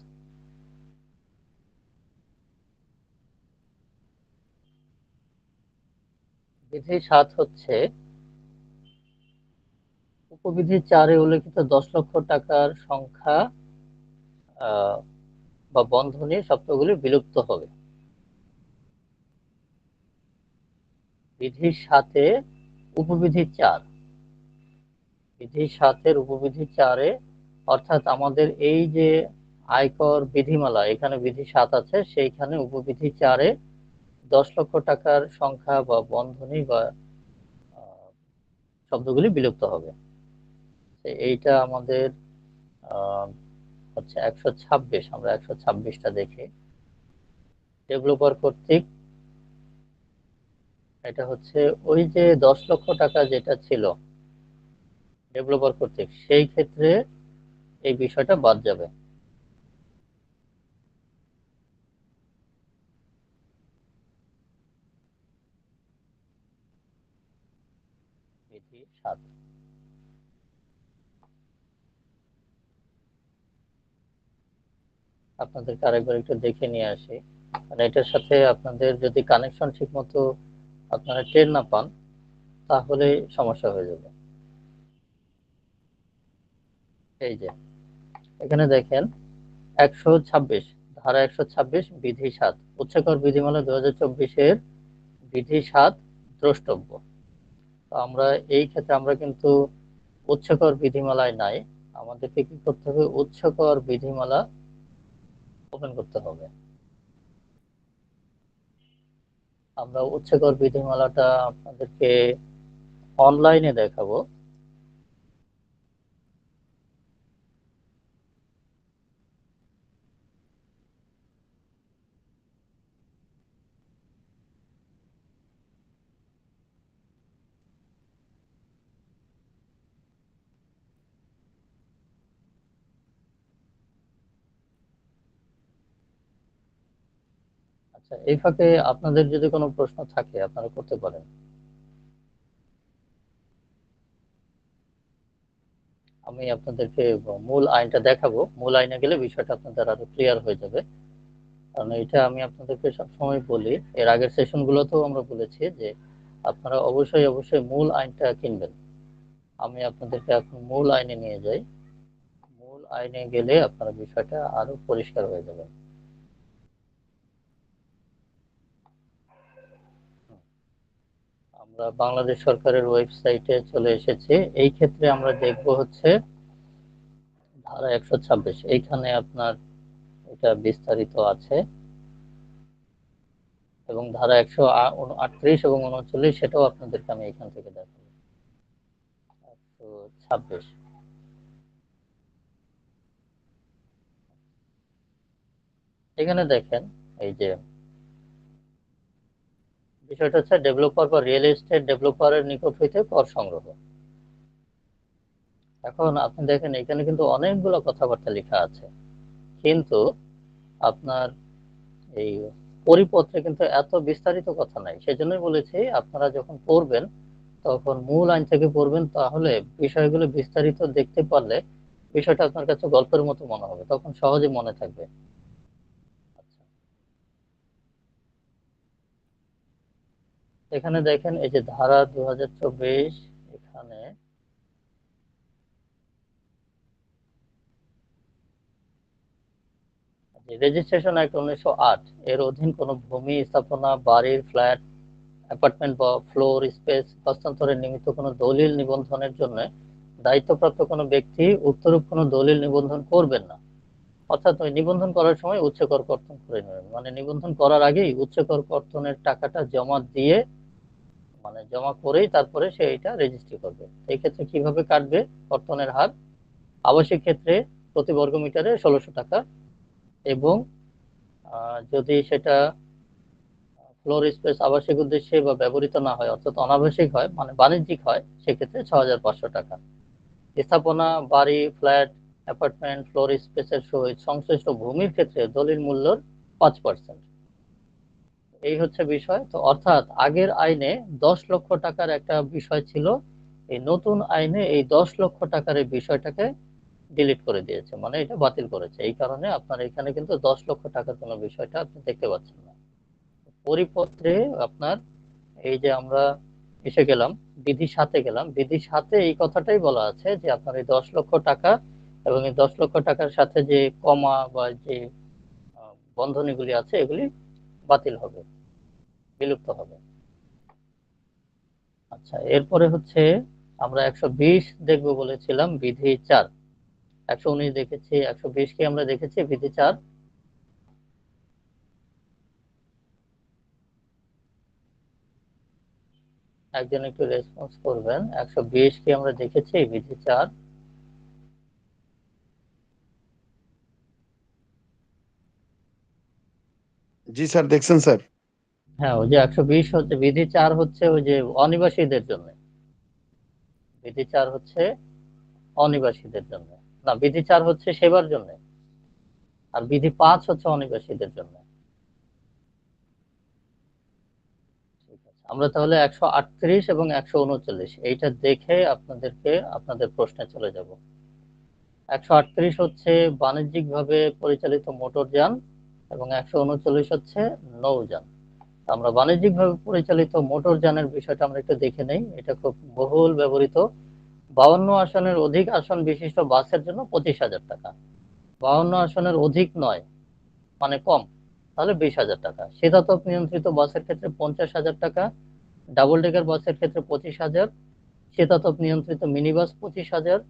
বিধি 7 হচ্ছে উপবিধি 4-এ উল্লেখিত 10 লক্ষ টাকার সংখ্যা বা বন্ধনী শব্দগুলি বিলুপ্ত হবে। বিধি 7-এ উপবিধি 4, বিধি 7-এর উপবিধি 4-এ, অর্থাৎ আমাদের এই যে আয়কর বিধিমালা, এখানে বিধি 7 আছে, সেইখানে উপবিধি 4-এ 10 লক্ষ টাকার সংখ্যা বা বন্ধনী বা শব্দগুলি বিলুপ্ত হবে। এইটা আমাদের হচ্ছে 126। আমরা 126টা দেখি। ডেভেলপার কর্তৃক, এটা হচ্ছে ওই যে 10 লক্ষ টাকা যেটা ছিল ডেভেলপার কর্তৃক, সেই ক্ষেত্রে এই বিষয়টা বাদ যাবে। বিধি 7, আপনাদেরকে আরেকবার একটু দেখে নিয়ে আসি, মানে এটার সাথে আপনাদের যদি কানেকশন ঠিক মতো আপনারা টের না পান তাহলে সমস্যা হয়ে যাবে। এই যে এখানে দেখেন 126, ধারা 126 বিধি 7, উচ্চকর বিধিমালা 2024-এর বিধি 7 দ্রষ্টব্য। তো আমরা এই ক্ষেত্রে আমরা কিন্তু উচ্চকর বিধিমালায় নাই, আমাদেরকে কি করতে হবে, উচ্চকর বিধিমালা ওপেন করতে হবে। আমরা উচ্চকর বিধিমালাটা আপনাদেরকে অনলাইনে দেখাবো। আচ্ছা, এই ফাঁকে আপনাদের যদি কোনো প্রশ্ন থাকে আপনারা করতে পারেন। আমি আপনাদেরকে মূল আইনটা দেখাবো, মূল আইনে গেলে বিষয়টা আপনাদের আরো ক্লিয়ার হয়ে যাবে। কারণ এটা আমি আপনাদেরকে সবসময় বলি, এর আগের সেশনগুলোতেও আমরা বলেছি যে আপনারা অবশ্যই অবশ্যই মূল আইনটা কিনবেন। আমি আপনাদেরকে এখন মূল আইনে নিয়ে যাই। মূল আইনে গেলে আপনারা বিষয়টা আরো পরিষ্কার হয়ে যাবে। আমরা বাংলাদেশ সরকারের ওয়েবসাইটে চলে এসেছি। এই ক্ষেত্রে আমরা দেখব হচ্ছে ধারা 126, এইখানে আপনার এটা বিস্তারিত আছে, এবং ধারা 138 এবং 39 সেটাও আপনাদেরকে আমি এখান থেকে দেখাবো। 126, এখানে দেখেন এই যে বিষয়টা হচ্ছে ডেভেলপার বা রিয়েল এস্টেট ডেভেলপারের নিকট হইতে কর সংগ্রহ। এখন আপনি দেখেন এখানে কিন্তু অনেকগুলো কথাবার্তা লেখা আছে, কিন্তু আপনার এই পরিপত্রে কিন্তু এত বিস্তারিত কথা নাই। সেজন্যই বলেছি আপনারা যখন পড়বেন তখন মূল আইন থেকে পড়বেন, তাহলে বিষয়গুলো বিস্তারিত দেখতে পারলে বিষয়টা আপনার কাছে গল্পের মতো মনে হবে, তখন সহজে মনে থাকবে। আচ্ছা, এখানে দেখেন এই যে ধারা 2024, এখানে রেজিস্ট্রেশন অ্যাক্ট 1908 এর অধীন কোনো ভূমি, স্থাপনা, বাড়ির, ফ্ল্যাট, অ্যাপার্টমেন্ট বা ফ্লোর স্পেস হস্তান্তরের নিমিত্ত কোনো দলিল নিবন্ধনের জন্য দায়িত্বপ্রাপ্ত কোনো ব্যক্তি উক্তরূপ কোনো দলিল নিবন্ধন করবেন না। অর্থাৎ ওই নিবন্ধন করার সময় উচ্চকর কর্তন করে নেবেন, মানে নিবন্ধন করার আগেই উচ্চকর কর্তনের টাকাটা জমা দিয়ে, মানে জমা করেই তারপরে সে এটা রেজিস্ট্রি করবে। এই ক্ষেত্রে কিভাবে কাটবে কর্তনের হার, আবাসিক ক্ষেত্রে প্রতি বর্গ মিটারে 1600 টাকা, এবং যদি সেটা ফ্লোর স্পেস আবাসিক উদ্দেশ্যে বা ব্যবহৃত না হয়, অর্থাৎ অনাবাসিক হয় মানে বাণিজ্যিক হয়, সেক্ষেত্রে 6500 টাকা। স্থাপনা, বাড়ি, ফ্ল্যাট, অ্যাপার্টমেন্ট, ফ্লোর স্পেসের সহিত সংশ্লিষ্ট ভূমির ক্ষেত্রে দলিল মূল্যর 5%। এই হচ্ছে বিষয়। তো অর্থাৎ আগের আইনে 10 লক্ষ টাকার একটা বিষয় ছিল, এই নতুন আইনে এই 10 লক্ষ টাকার এই বিষয়টাকে ডিলিট করে দিয়েছে, মানে এটা বাতিল করেছে। এই কারণে আপনার এখানে কিন্তু 10 লক্ষ টাকার কোনো বিষয়টা আপনি দেখতে পাচ্ছেন না। পরিপত্রে আপনার এই যে আমরা এসে গেলাম বিধি 7-এ গেলাম, বিধি 7-এ এই কথাটাই বলা আছে যে আপনার এই 10 লক্ষ টাকা এবং এই 10 লক্ষ টাকার সাথে যে কমা বা যে বন্ধনীগুলি আছে এগুলি বাতিল হবে, বিলুপ্ত হবে। আচ্ছা, এরপরে হচ্ছে আমরা 120 দেখবো বলেছিলাম, বিধি 4। 119 দেখেছি, 120 কি আমরা দেখেছি, বিধি 4। একজন একটু রেসপন্স করবেন, 120 কি আমরা দেখেছি, বিধি 4? জি স্যার, দেখছেন স্যার? হ্যাঁ, ওই যে 120 হচ্ছে বিধি 4, হচ্ছে ওই যে অনিবাসীদের জন্য। বিধি 4 হচ্ছে অনিবাসীদের জন্য, না বিধি 4 হচ্ছে সেবার জন্য, আর বিধি 5 হচ্ছে অনিবাসীদের জন্য। ঠিক আছে, আমরা তাহলে 138 এবং 139 এইটা দেখে আপনাদেরকে আপনাদের প্রশ্নে চলে যাব। 138 হচ্ছে বাণিজ্যিকভাবে পরিচালিত মোটরযান এবং 139 হচ্ছে নৌযান। আমরা বাণিজ্যিকভাবে পরিচালিত মোটরযানের বিষয়টা আমরা একটু দেখে নেই। এটা খুব বহুল ব্যবহৃত। 52 আসনের অধিক আসন বিশিষ্ট বাসের জন্য 25,000 টাকা। 52 আসনের অধিক নয় মানে কম, তাহলে 20,000 টাকা। শীতাতপ নিয়ন্ত্রিত বাসের ক্ষেত্রে 50,000 টাকা, ডাবল ডেকার বাসের ক্ষেত্রে 25,000, শীতাতপ নিয়ন্ত্রিত মিনিবাস 25,000,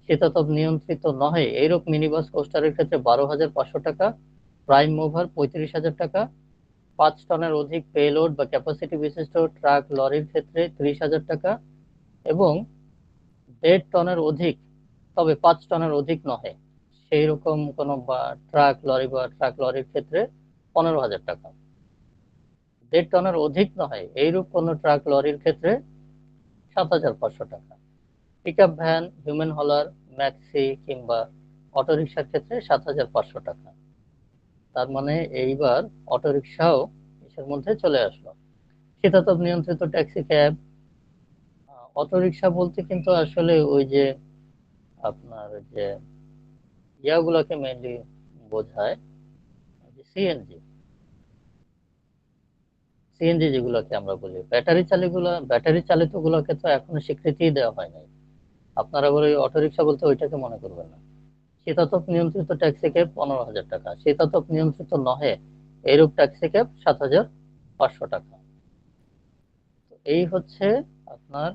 শীতাতপ নিয়ন্ত্রিত নহে এইরূপ মিনিবাস কোস্টারের ক্ষেত্রে 12,500 টাকা, প্রাইম মুভার 35,000 টাকা, 5 টনের অধিক পেলোড বা ক্যাপাসিটি বিশিষ্ট ট্রাক লরির ক্ষেত্রে 30,000 টাকা, এবং 1.5 টনের অধিক তবে 5 টনের অধিক নহে সেই রকম কোনো ট্রাক লরি বা ট্রাক লরির ক্ষেত্রে 15,000 টাকা। 1.5 টনের অধিক নয় এইরূপ কোনো ট্রাক লরির ক্ষেত্রে 7,500 টাকা। পিকআপ ভ্যান, হিউম্যান হলার, ম্যাক্সি কিংবা অটোরিকশার ক্ষেত্রে 7,500 টাকা। তার মানে এইবার অটোরিকশাও এর মধ্যে চলে আসলো। শীতাতপ নিয়ন্ত্রিত ট্যাক্সি ক্যাব, অটোরিকশা বলতে কিন্তু আসলে ওই যে আপনার যে ইয়াগুলোকে মেইনলি বোঝায়, সিএনজি। সিএনজি যেগুলোকে আমরা বলি, ব্যাটারি চালিত গুলোকে তো এখনো স্বীকৃতি দেওয়া হয় নাই। আপনারা আবার ওই অটোরিকশা বলতে ওইটাকে মনে করবেন না। শীতাতপ নিয়ন্ত্রিত ট্যাক্সি ক্যাব 15,000 টাকা, শীতাতপ নিয়ন্ত্রিত নহে এইরূপ ট্যাক্সি ক্যাব 7,500 টাকা। এই হচ্ছে আপনার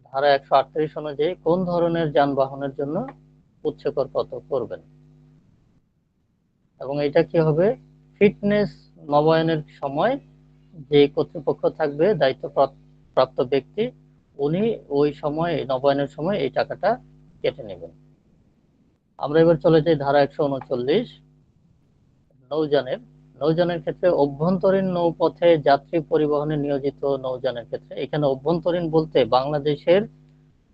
ধারা 138 অনুযায়ী কোন ধরনের যানবাহনের জন্য উচ্চকর কত করবেন, এবং এটা কি হবে, ফিটনেস নবায়নের সময় যে কর্তৃপক্ষ থাকবে দায়িত্বপ্রাপ্ত ব্যক্তি, উনি ওই সময় নবায়নের সময় এই টাকাটা কেটে নেবেন। আমরা এবার চলে যাই ধারা 139 নৌযানের। নৌযানের ক্ষেত্রে অভ্যন্তরীণ নৌপথে যাত্রী পরিবহনে নিয়োজিত নৌযানের ক্ষেত্রে, এখানে অভ্যন্তরীণ বলতে বাংলাদেশের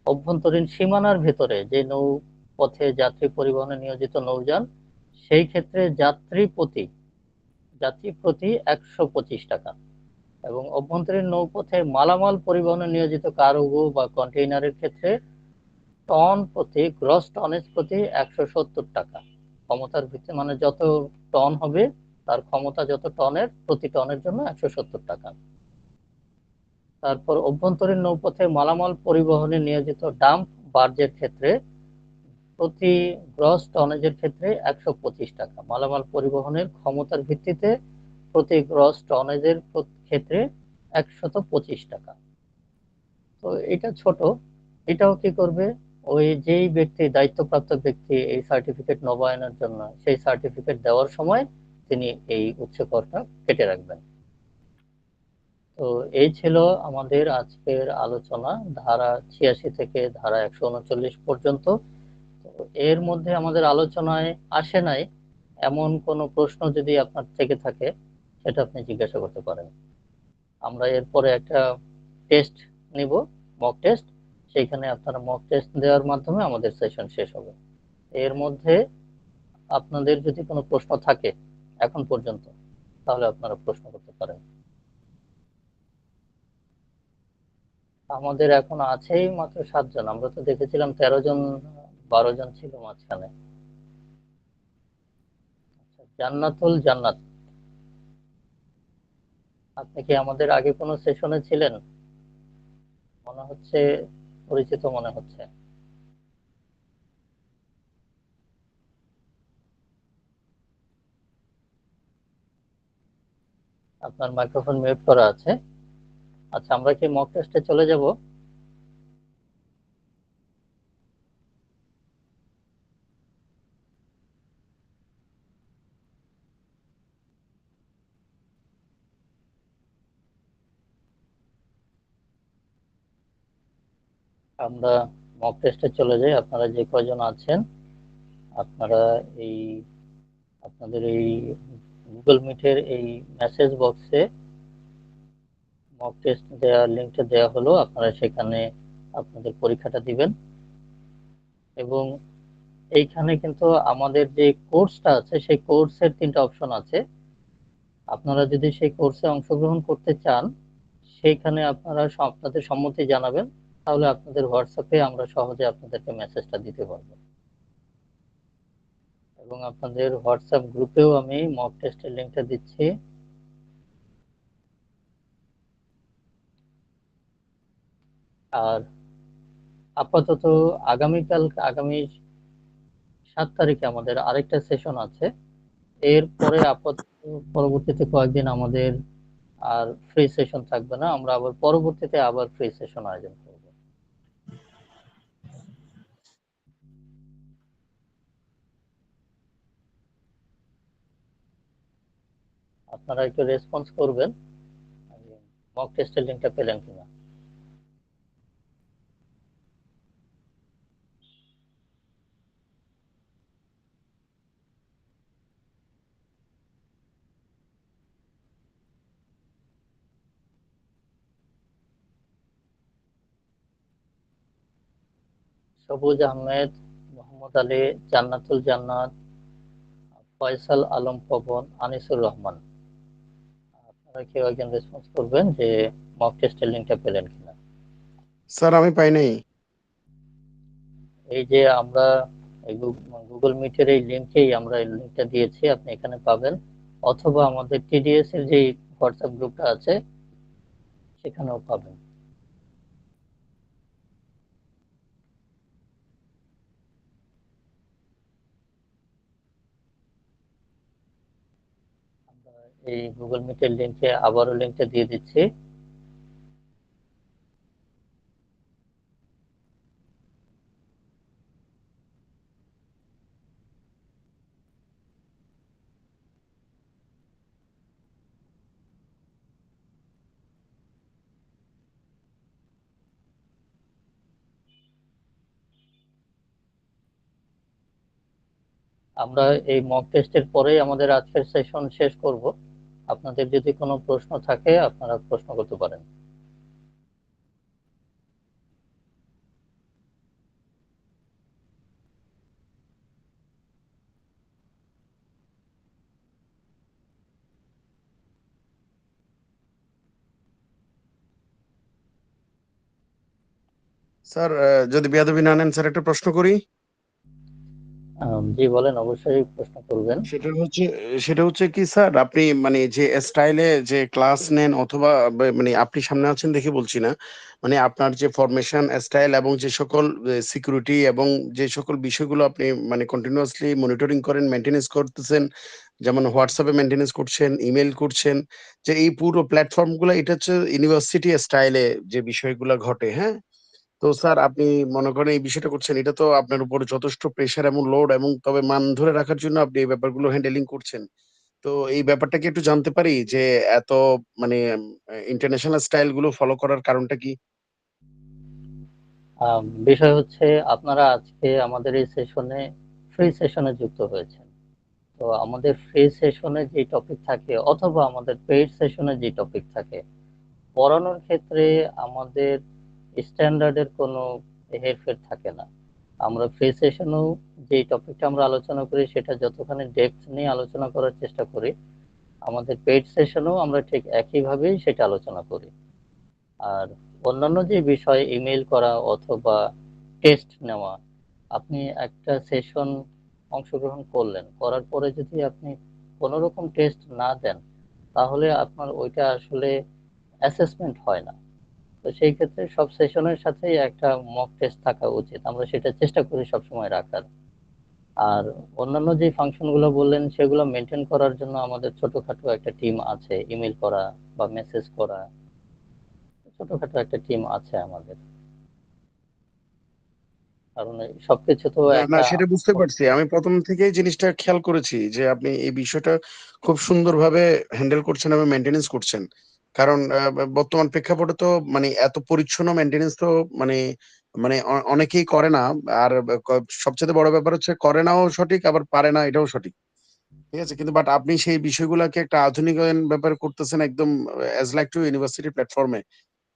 অভ্যন্তরীণ সীমানার ভেতরে যে নৌপথে যাত্রী পরিবহনে নিয়োজিত নৌযান, সেই ক্ষেত্রে যাত্রী প্রতি 125 টাকা, এবং অভ্যন্তরীণ নৌপথে মালামাল পরিবহনে নিয়োজিত কার্গো বা কন্টেইনারের ক্ষেত্রে গ্রস টনেজ প্রতি 170 টাকা। ক্ষমতার ভিত্তি মানে যত টন হবে তার ক্ষমতা যত টনের, প্রতি টনের জন্য 170 টাকা। তারপর অভ্যন্তরীণ নৌপথে মালামাল পরিবহনে নিয়োজিত ডাম্প বার্জের ক্ষেত্রে প্রতি গ্রস টনেজের ক্ষেত্রে 125 টাকা। মালামাল পরিবহনের ক্ষমতার ভিত্তিতে প্রতি গ্রস টনেজের ক্ষেত্রে 125 টাকা। তো এটা ছোট, এটাও কি করবে, ওই যেই ব্যক্তি দায়িত্বপ্রাপ্ত ব্যক্তি এই সার্টিফিকেট নবায়নের জন্য, সেই সার্টিফিকেট দেওয়ার সময় তিনি এই উচ্চ করটা কেটে রাখবেন। তো এই ছিল আমাদের আজকের আলোচনা, ধারা 86 থেকে ধারা 139 পর্যন্ত। তো এর মধ্যে আমাদের আলোচনায় আসে নাই এমন কোনো প্রশ্ন যদি আপনার থেকে থাকে, সেটা আপনি জিজ্ঞাসা করতে পারেন। আমরা এরপরে একটা টেস্ট নিব, মক টেস্ট। সেইখানে আপনারা মক টেস্ট দেওয়ার মাধ্যমে আমাদের সেশন শেষ হবে। এর মধ্যে আপনাদের যদি কোনো প্রশ্ন থাকে এখন পর্যন্ত, তাহলে আপনারা প্রশ্ন করতে পারেন। আমাদের এখন আছেই মাত্র 7 জন। আমরা তো দেখেছিলাম 13 জন, 12 জন ছিল মাঝখানে। জান্নাতুল জান্নাত, আপনি কি আমাদের আগে কোনো সেশনে ছিলেন? মনে হচ্ছে পরিচিত মনে হচ্ছে। আপনার মাইক্রোফোন মিউট করা আছে। আচ্ছা, আমরা কি মক টেস্টে চলে যাব? আমরা মক টেস্টে চলে যাই। আপনারা যে কয়জন আছেন, আপনারা এই আপনাদের এই গুগল মিটের এই মেসেজ বক্সে মক টেস্ট দেওয়ার লিঙ্কটা দেওয়া হলো, আপনারা সেখানে আপনাদের পরীক্ষাটা দিবেন। এবং এইখানে কিন্তু আমাদের যে কোর্সটা আছে সেই কোর্সের 3টা অপশন আছে। আপনারা যদি সেই কোর্সে অংশগ্রহণ করতে চান, সেইখানে আপনারা আপনাদের সম্মতি জানাবেন, তাহলে আপনাদের হোয়াটসঅ্যাপে আমরা সহজে আপনাদেরকে মেসেজটা দিতে পারবো। এবং আপনাদের হোয়াটসঅ্যাপ গ্রুপেও আমি মক টেস্টের লিঙ্কটা দিচ্ছি। আর আপাতত আগামী 7 তারিখে আমাদের আরেকটা সেশন আছে। এরপরে আপাতত পরবর্তীতে কয়েকদিন আমাদের আর ফ্রি সেশন থাকবে না। আমরা আবার পরবর্তীতে আবার ফ্রি সেশন আয়োজন করব। আপনারা একটু রেসপন্স করবেন মক টেস্টের লিঙ্কটা পেলেন কিনা। সবুজ আহমেদ, মোহাম্মদ আলী, জান্নাতুল জান্নাত, ফয়সাল আলম পবন, আনিসুর রহমান, আপনারা কেউ একজন রেসপন্স করবেন যে মক টেস্টের লিঙ্কটা পেলেন কিনা। স্যার আমি পাই নাই। এই যে আমরা এই গুগল মিটের এই লিঙ্কেই আমরা এই লিঙ্কটা দিয়েছি, আপনি এখানে পাবেন, অথবা আমাদের টিডিএস এর যে হোয়াটসঅ্যাপ গ্রুপটা আছে সেখানেও পাবেন। আমরা এই গুগল মিটের লিঙ্কে আবারও লিঙ্কটা দিয়ে দিচ্ছি। আমরা এই মক টেস্টের পরেই আমাদের আজকের সেশন শেষ করব। আপনাদের যদি কোনো প্রশ্ন থাকে আপনারা প্রশ্ন করতে পারেন। স্যার যদি বেয়াদবি না নেন স্যার একটা প্রশ্ন করি। জি বলেন, অবশ্যই প্রশ্ন করবেন। সেটা হচ্ছে সেটা হচ্ছে কি স্যার, আপনি মানে যে স্টাইলে যে ক্লাস নেন অথবা মানে আপনি সামনে আছেন দেখে বলছি না, মানে আপনার যে ফরমেশন স্টাইল এবং যে সকল সিকিউরিটি এবং যে সকল বিষয়গুলো আপনি মানে কন্টিনিউয়াসলি মনিটরিং করেন, মেনটেনেন্স করতেছেন, যেমন হোয়াটসঅ্যাপে মেনটেনেন্স করছেন, ইমেল করছেন, যে এই পুরো প্ল্যাটফর্ম গুলো এটা হচ্ছে ইউনিভার্সিটি স্টাইলে যে বিষয়গুলো ঘটে, হ্যাঁ? তো স্যার আপনি মনে করেন এই বিষয়টা করছেন, এটা তো আপনার উপরে যথেষ্ট প্রেশার এবং লোড, এবং তবে মান ধরে রাখার জন্য আপনি এই ব্যাপারগুলো হ্যান্ডেলিং করছেন। তো এই ব্যাপারটা কি একটু জানতে পারি যে এত মানে ইন্টারন্যাশনাল স্টাইল গুলো ফলো করার কারণটা কি? বিষয় হচ্ছে আপনারা আজকে আমাদের এই সেশনে ফ্রি সেশনে যুক্ত হয়েছেন। তো আমাদের ফ্রি সেশনে যে টপিক থাকে অথবা আমাদের পেইড সেশনে যে টপিক থাকে, পড়ানোর ক্ষেত্রে আমাদের স্ট্যান্ডার্ডের কোনো হেরফের থাকে না। আমরা ফ্রি সেশনেও যে টপিকটা আমরা আলোচনা করি সেটা যতখানি ডেপথ নিয়ে আলোচনা করার চেষ্টা করি, আমাদের পেইড সেশনেও আমরা ঠিক একইভাবেই সেটা আলোচনা করি। আর অন্যান্য যে বিষয় ইমেল করা অথবা টেস্ট নেওয়া, আপনি একটা সেশন অংশগ্রহণ করলেন, করার পরে যদি আপনি কোনো রকম টেস্ট না দেন, তাহলে আপনার ওইটা আসলে অ্যাসেসমেন্ট হয় না। তো সেই ক্ষেত্রে সব সেশনের সাথেই একটা মক টেস্ট থাকা উচিত, আমরা সেটা চেষ্টা করি সবসময় রাখার। আর অন্যান্য যে ফাংশনগুলো বললেন সেগুলো মেনটেন করার জন্য আমাদের ছোটখাটো একটা টিম আছে, ইমেল করা বা মেসেজ করা, ছোটখাটো একটা টিম আছে আমাদের। কারণ এই সবকিছু তো না, না, একটা সেটা বুঝতে পারছি। আমি প্রথম থেকেই জিনিসটা খেয়াল করেছি যে আপনি এই বিষয়টা খুব সুন্দরভাবে হ্যান্ডেল করছেন এবং মেনটেনেন্স করছেন। কারণ বর্তমান প্রেক্ষাপটে তো মানে এত পরিচ্ছন্ন মেনটেনেন্স তো মানে মানে অনেকেই করে না। আর সবচেয়ে বড় ব্যাপার হচ্ছে করে নাও সঠিক, আবার পারে না এটাও সঠিক। ঠিক আছে? কিন্তু বাট আপনি সেই বিষয়গুলাকে একটা আধুনিকায়ন ব্যাপারে করতেছেন একদম অ্যাজ লাইক টু ইউনিভার্সিটি প্ল্যাটফর্মে।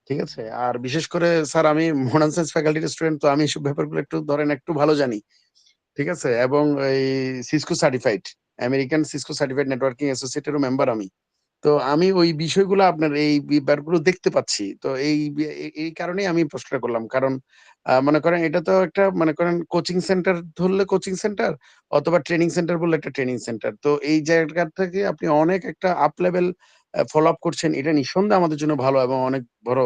ঠিক আছে? আর বিশেষ করে স্যার আমি মডার্ন সায়েন্স ফ্যাকাল্টির স্টুডেন্ট, তো আমি এসব ব্যাপারগুলো একটু ধরেন একটু ভালো জানি। ঠিক আছে? এবং এই Cisco certified, American Cisco certified networking অ্যাসোসিয়েটেরও মেম্বার আমি। তো আমি ওই বিষয়গুলো আপনার এই ব্যাপারগুলো দেখতে পাচ্ছি। তো এই কারণেই আমি প্রশ্নটা করলাম। কারণ মনে করেন এটা তো একটা মনে করেন কোচিং সেন্টার ধরলে কোচিং সেন্টার অথবা ট্রেনিং সেন্টার বললে একটা ট্রেনিং সেন্টার। তো এই জায়গা থেকে আপনি অনেক একটা আপ লেভেল ফলো আপ করছেন। এটা নিঃসন্দেহে আমাদের জন্য ভালো এবং অনেক বড়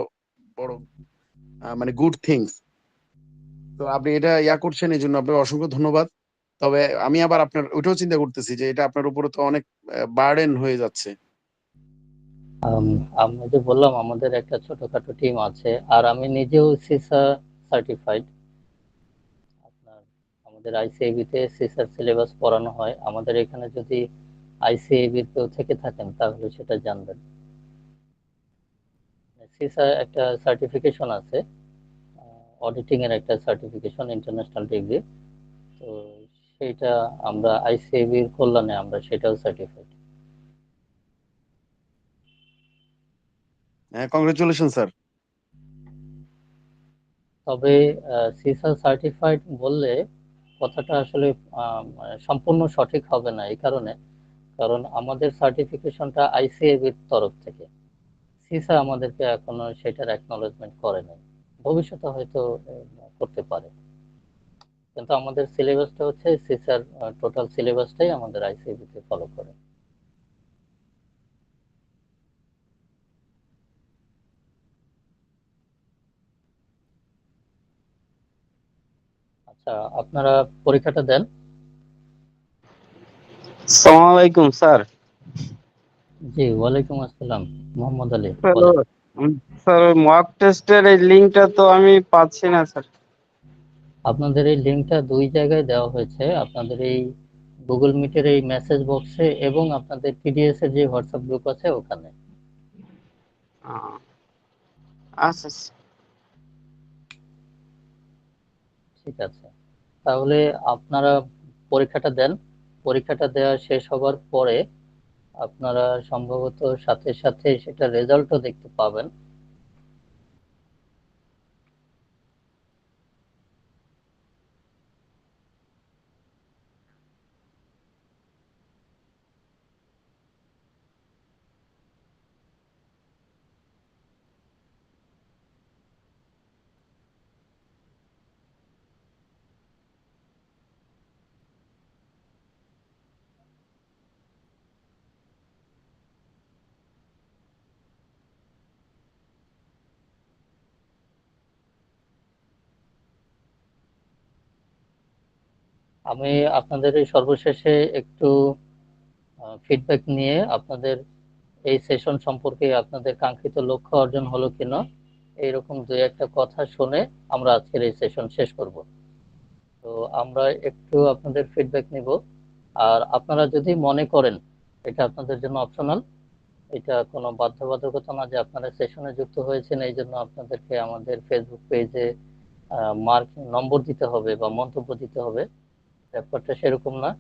মানে গুড থিংস। তো আপনি এটা করছেন, এজন্য আপনাকে অসংখ্য ধন্যবাদ। তবে আমি আবার আপনার ওইটাও চিন্তা করতেছি যে এটা আপনার উপরে তো অনেক বার্ডেন হয়ে যাচ্ছে। আম, আমি যে বললাম আমাদের একটা ছোটখাটো টিম আছে, আর আমি নিজেও সিসা সার্টিফাইড। আপনার আমাদের আইসিএবি তে সিসার সিলেবাস পড়ানো হয়। আমাদের এখানে যদি আইসিএবি কেউ থেকে থাকেন তাহলে সেটা জানবেন। সিসা একটা সার্টিফিকেশন আছে, অডিটিং এর একটা সার্টিফিকেশন, ইন্টারন্যাশনাল ডিগ্রি। তো সেইটা আমরা আইসিএবি এর কল্যাণে আমরা সেটাও সার্টিফাইড। হ্যাঁ, কংগ্রেচুলেশন স্যার। তবে সিসা সার্টিফাইড বললে কথাটা আসলে মানে সম্পূর্ণ সঠিক হবে না, এই কারণে কারণ আমাদের সার্টিফিকেশনটা আইসিএবি এর তরফ থেকে, সিসা আমাদেরকে এখনো সেটার অ্যাকনলেজমেন্ট করে নাই। ভবিষ্যতে হয়তো করতে পারে, কিন্তু আমাদের সিলেবাসটা হচ্ছে সিসার, টোটাল সিলেবাসটাই আমাদের আইসিএবি তে ফলো করে। আচ্ছা, আপনারা পরীক্ষাটা দেন। আসসালামু আলাইকুম স্যার। জি, ওয়ালাইকুম আসসালাম। মোহাম্মদ আলী হ্যালো বলেন। স্যার, মক টেস্টের এই লিঙ্কটা তো আমি পাচ্ছি না স্যার। আপনাদের এই লিঙ্কটা দুই জায়গায় দেওয়া হয়েছে, আপনাদের এই গুগল মিটের এই মেসেজ বক্সে এবং আপনাদের পিডিএস এর যে হোয়াটসঅ্যাপ গ্রুপ আছে ওখানে। আহ, আচ্ছা আচ্ছা। ঠিক আছে, তাহলে আপনারা পরীক্ষাটা দেন। পরীক্ষাটা দেওয়া শেষ হবার পরে আপনারা সম্ভবত সাথে সাথে সেটা রেজাল্টও দেখতে পাবেন। আমি আপনাদের এই সর্বশেষে একটু ফিডব্যাক নিয়ে আপনাদের এই সেশন সম্পর্কে আপনাদের কাঙ্ক্ষিত লক্ষ্য অর্জন হলো কিনা এইরকম দুই একটা কথা শুনে আমরা আজকের এই সেশন শেষ করব। তো আমরা একটু আপনাদের ফিডব্যাক নিব। আর আপনারা যদি মনে করেন, এটা আপনাদের জন্য অপশনাল, এটা কোনো বাধ্যবাধকতা না যে আপনারা সেশনে যুক্ত হয়েছেন এই জন্য আপনাদেরকে আমাদের ফেসবুক পেজে মার্ক নম্বর দিতে হবে বা মন্তব্য দিতে হবে, ব্যাপারটা সেরকম না।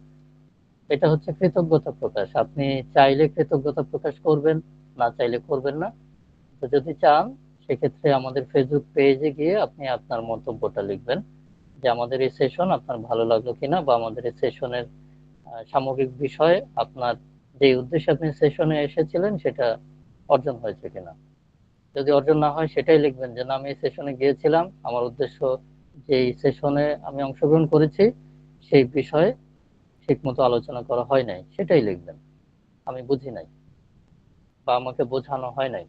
এটা হচ্ছে কৃতজ্ঞতা প্রকাশ, আপনি চাইলে কৃতজ্ঞতা প্রকাশ করবেন, না চাইলে করবেন না। তো যদি চান সেক্ষেত্রে আমাদের ফেসবুক পেজে গিয়ে আপনি আপনার মন্তব্যটা লিখবেন। যে আমাদের এই সেশন আপনার ভালো লাগলো কিনা, বা আমাদের এই সেশনের সামগ্রিক বিষয়ে আপনার যে উদ্দেশ্যে আপনি সেশনে এসেছিলেন সেটা অর্জন হয়েছে কিনা। যদি অর্জন না হয় সেটাই লিখবেন যে না, আমি এই সেশনে গিয়েছিলাম, আমার উদ্দেশ্য যে এই সেশনে আমি অংশগ্রহণ করেছি সেই বিষয়ে ঠিকমতো আলোচনা করা হয় নাই, সেটাই লিখবেন। আমি বুঝি নাই বা আমাকে বোঝানো হয় নাই।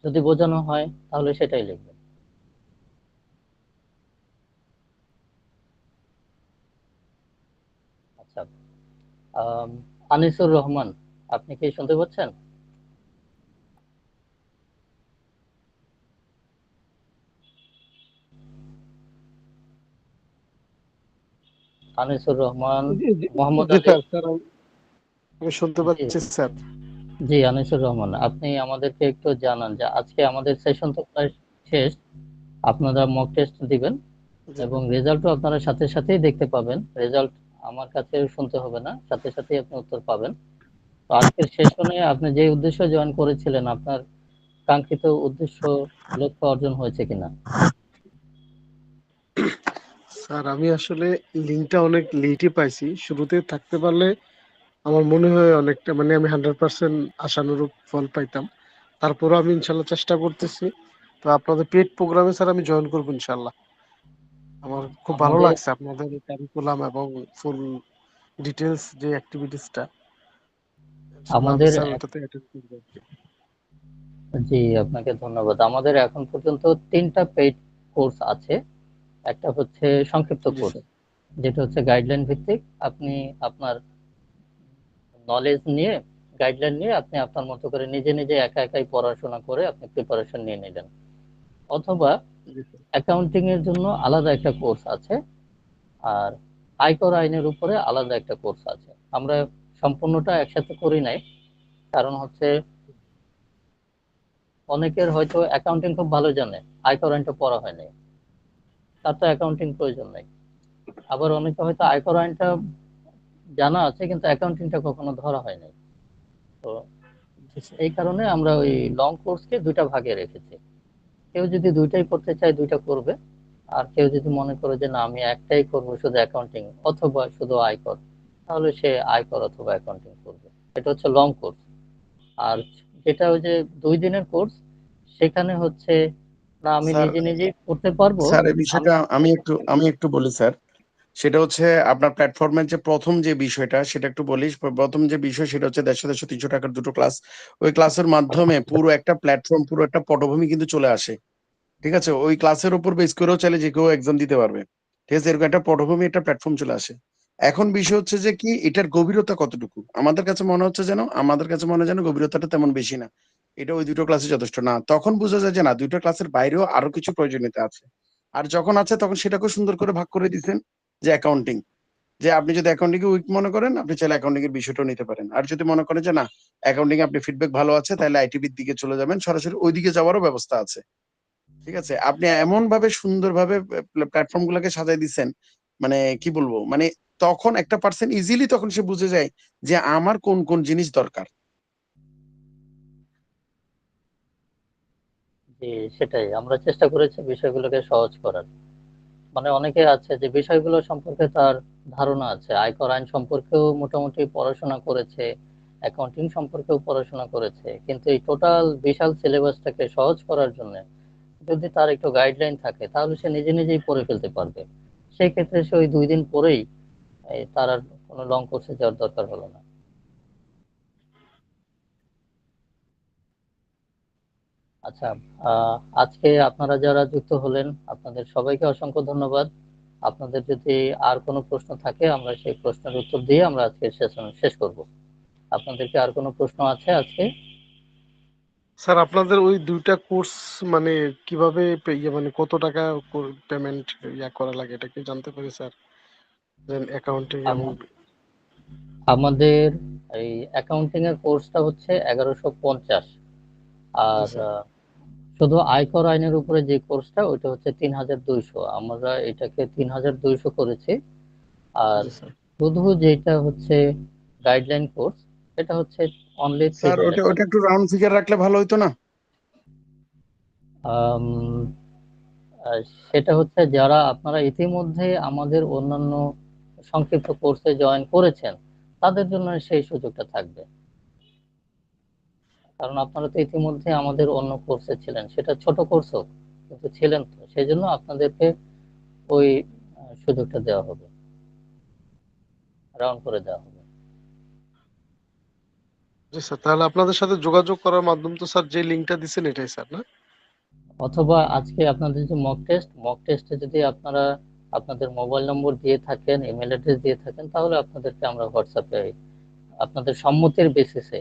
যদি বোঝানো হয় তাহলে সেটাই লিখবেন। আচ্ছা, আম, আনিসুর রহমান, আপনি কি শুনতে পাচ্ছেন? আনিসুর রহমান, জি জি মোহাম্মদ জি আলী। স্যার, স্যার আমি শুনতে জি, পাচ্ছি স্যার। জি আনিসুর রহমান, আপনি আমাদেরকে একটু জানান যে আজকে আমাদের সেশন তো প্রায় শেষ। আপনারা মক টেস্ট দিবেন জি এবং রেজাল্টও আপনারা সাথে সাথেই দেখতে পাবেন। রেজাল্ট আমার কাছে শুনতে হবে না, সাথে সাথেই আপনি উত্তর পাবেন। তো আজকের সেশনে আপনি যে উদ্দেশ্য জয়েন করেছিলেন, আপনার কাঙ্ক্ষিত উদ্দেশ্য, লক্ষ্য অর্জন হয়েছে কিনা? স্যার, আমি আসলে লিঙ্কটা অনেক লেটই পাইছি। শুরুতে থাকতে পারলে আমার মনে হয় অনেকটা, মানে আমি 100% আশানুরূপ ফল পাইতাম। তারপরও আমি ইনশাল্লাহ চেষ্টা করতেছি। তো আপনাদের পেড প্রোগ্রামে স্যার আমি জয়েন করবো ইনশাল্লাহ। আমার খুব ভালো আমাদের লাগছে আপনাদের কারিকুলাম এবং ফুল ডিটেলস যে অ্যাক্টিভিটিসটা। ইনশাল্লাহ আমি আমাদের স্যার এক- ওটাতে অ্যাটেন্ড করবো আর কি। জি, আপনাকে ধন্যবাদ। আমাদের এখন পর্যন্ত 3টা পেইড কোর্স আছে। একটা হচ্ছে সংক্ষিপ্ত জি কোর্স, স্যার। যেটা হচ্ছে গাইডলাইন ভিত্তিক। আপনি আপনার নলেজ নিয়ে, গাইডলাইন নিয়ে আপনি আপনার মতো করে নিজে নিজে একা একাই পড়াশোনা করে আপনি প্রিপারেশন নিয়ে নিলেন। অথবা জি স্যার। অ্যাকাউন্টিং এর জন্য আলাদা একটা কোর্স আছে, আর আয়কর আইনের উপরে আলাদা একটা কোর্স আছে। আমরা সম্পূর্ণটা একসাথে করি নাই, কারণ হচ্ছে অনেকের হয়তো অ্যাকাউন্টিং খুব ভালো জানে, আয়কর আইনটা পড়া হয় নাই, তার তো অ্যাকাউন্টিং প্রয়োজন নাই। আবার অনেকে হয়তো আয়কর আইনটা জানা আছে কিন্তু অ্যাকাউন্টিংটা কখনো ধরা হয় নাই। তো জি স্যার। এই কারণে আমরা ওই লং কোর্সকে দুইটা ভাগে রেখেছি। কেউ যদি দুইটাই করতে চায় দুইটা করবে, আর কেউ যদি মনে করে যে না আমি একটাই করবো, শুধু অ্যাকাউন্টিং অথবা শুধু আয়কর, তাহলে সে আয়কর অথবা অ্যাকাউন্টিং করবে। এটা হচ্ছে লং কোর্স। আর যেটা ওই যে 2 দিনের কোর্স, সেখানে হচ্ছে না আমি স্যার, নিজে নিজেই করতে পারবো। স্যার এই আমি বিষয়টা আমি একটু বলি স্যার। সেটা হচ্ছে আপনার প্ল্যাটফর্মের যে প্রথম যে বিষয়টা সেটা একটু বলি। প্রথম যে বিষয় সেটা হচ্ছে 150-150-300 টাকার দুটো ক্লাস। ওই ক্লাসের মাধ্যমে পুরো একটা প্ল্যাটফর্ম, পুরো একটা পটভূমি কিন্তু চলে আসে। ঠিক আছে? ওই ক্লাসের উপর বেস করেও চাইলে যে কেউ এক্সাম দিতে পারবে। ঠিক আছে? এরকম একটা পটভূমি, একটা প্ল্যাটফর্ম চলে আসে। এখন বিষয় হচ্ছে যে কি এটার গভীরতা কতটুকু? আমাদের কাছে মনে হয় যেন গভীরতাটা তেমন বেশি না। এটা ওই ২ টো ক্লাসই যথেষ্ট না। তখন বোঝা যায় যে না ২ টা ক্লাসের বাইরেও আরো কিছু প্রয়োজনীয়তা আছে। আর যখন আছে তখন সেটাকেও সুন্দর করে ভাগ করে দিছেন যে অ্যাকাউন্টিং। যে আপনি যদি অ্যাকাউন্টিং এ উইক মনে করেন, আপনি চাইলে অ্যাকাউন্টিং এর বিষয়টাও নিতে পারেন। আর যদি মনে করেন যে না অ্যাকাউন্টিং এ আপনি ফিডব্যাক ভালো আছে তাহলে আইটিবির দিকে চলে যাবেন। সরাসরি ওইদিকে যাওয়ারও ব্যবস্থা আছে। ঠিক আছে? আপনি এমনভাবে সুন্দরভাবে প্ল্যাটফর্ম গুলাকে সাজায় দিছেন, মানে কি বলবো? মানে তখন একটা পারসন ইজিলি তখন সে বুঝে যায় যে আমার কোন জিনিস দরকার। যে সেটাই আমরা চেষ্টা করেছি বিষয়গুলোকে সহজ করার। মানে অনেকে আছে যে বিষয়গুলো সম্পর্কে তার ধারণা আছে, আয়কর আইন সম্পর্কেও মোটামুটি পড়াশোনা করেছে, অ্যাকাউন্টিং সম্পর্কেও পড়াশোনা করেছে, কিন্তু এই টোটাল বিশাল সিলেবাসটাকে সহজ করার জন্য যদি তার একটু গাইডলাইন থাকে তাহলে সে নিজে নিজেই পড়ে ফেলতে পারবে। সেই ক্ষেত্রে সে ওই 2 দিন পরেই তার আর কোনো লং কোর্সে যাওয়ার দরকার হলো না। আচ্ছা, আজকে আপনারা যারা যুক্ত হলেন আপনাদের সবাইকে অসংখ্য ধন্যবাদ। আপনাদের যদি আর কোনো প্রশ্ন থাকে আমরা সেই প্রশ্নের উত্তর দিয়ে আমরা আজকের সেশন শেষ করব। আপনাদের কি আর কোনো প্রশ্ন আছে আজকে? স্যার, আপনাদের ওই ২টা কোর্স মানে কিভাবে মানে কত টাকা পেমেন্ট করা লাগে এটা কি জানতে পারি স্যার? দেন অ্যাকাউন্টিং এবং আমাদের এই অ্যাকাউন্টিং এর কোর্সটা হচ্ছে 1150। জি আর স্যার। শুধু আয়কর আইনের উপরে যে কোর্সটা ওইটা হচ্ছে 3200। আমরা এটাকে 3200 করেছি। আর জি স্যার। শুধু যেটা হচ্ছে গাইডলাইন কোর্স, এটা হচ্ছে অনলি স্যার 3000 ওটা টাকা। একটু রাউন্ড ফিগার রাখলে ভালো হইতো না? আম, আর সেটা হচ্ছে যারা আপনারা ইতিমধ্যে আমাদের অন্যান্য সংক্ষিপ্ত কোর্সে জয়েন করেছেন তাদের জন্য সেই সুযোগটা থাকবে, কারণ আপনারা তো ইতিমধ্যে আমাদের অন্য কোর্সে ছিলেন, সেটা ছোট কোর্স হোক কিন্তু ছিলেন, তো সেই জন্য আপনাদেরকে ওই সুযোগটা দেওয়া হবে, রাউন্ড করে দেওয়া হবে। জি স্যার, তাহলে আপনাদের সাথে যোগাযোগ করার মাধ্যম তো স্যার যে লিঙ্কটা দিচ্ছেন এটাই স্যার, না? অথবা আজকে আপনাদের যে মক টেস্টে যদি আপনারা আপনাদের মোবাইল নম্বর দিয়ে থাকেন, ইমেল অ্যাড্রেস দিয়ে থাকেন, তাহলে আপনাদেরকে আমরা হোয়াটসঅ্যাপে আপনাদের সম্মতির বেসিসে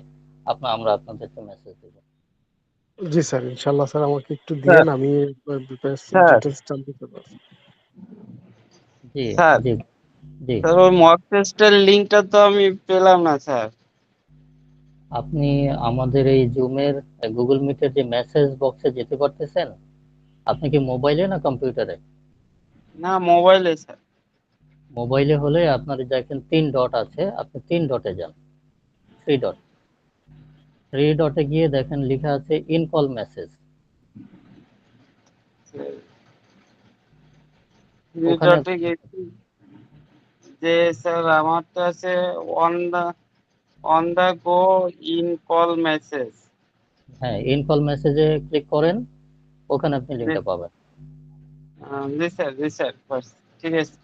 আমরা আপনাদেরকে মেসেজ দেব। জি স্যার, ইনশাল্লাহ স্যার আমাকে একটু স্যার দিয়েন, আমি স্যার ডিটেলস জানতে পারবো। জি স্যার জি জি। স্যার ওই মক টেস্টের লিঙ্কটা তো আমি পেলাম না স্যার। আপনি আমাদের এই জুমের গুগল মিটের যে মেসেজ বক্সে যেতে পারতেছেন? আপনি কি মোবাইলে না কম্পিউটারে? না, মোবাইলে স্যার। মোবাইলে হলে আপনার দেখেন 3 ডট আছে, আপনি 3 ডটে যান, 3 ডট, 3 ডটে গিয়ে দেখেন লেখা আছে ইন কল মেসেজ। ওখানে রিডটে গেছি যে স্যার আমারটা আছে on the go in call message. হ্যাঁ, ইন কল মেসেজে ক্লিক করেন, ওখানে আপনি লিঙ্কটা পাবেন। জি স্যার বাস, ঠিক আছে।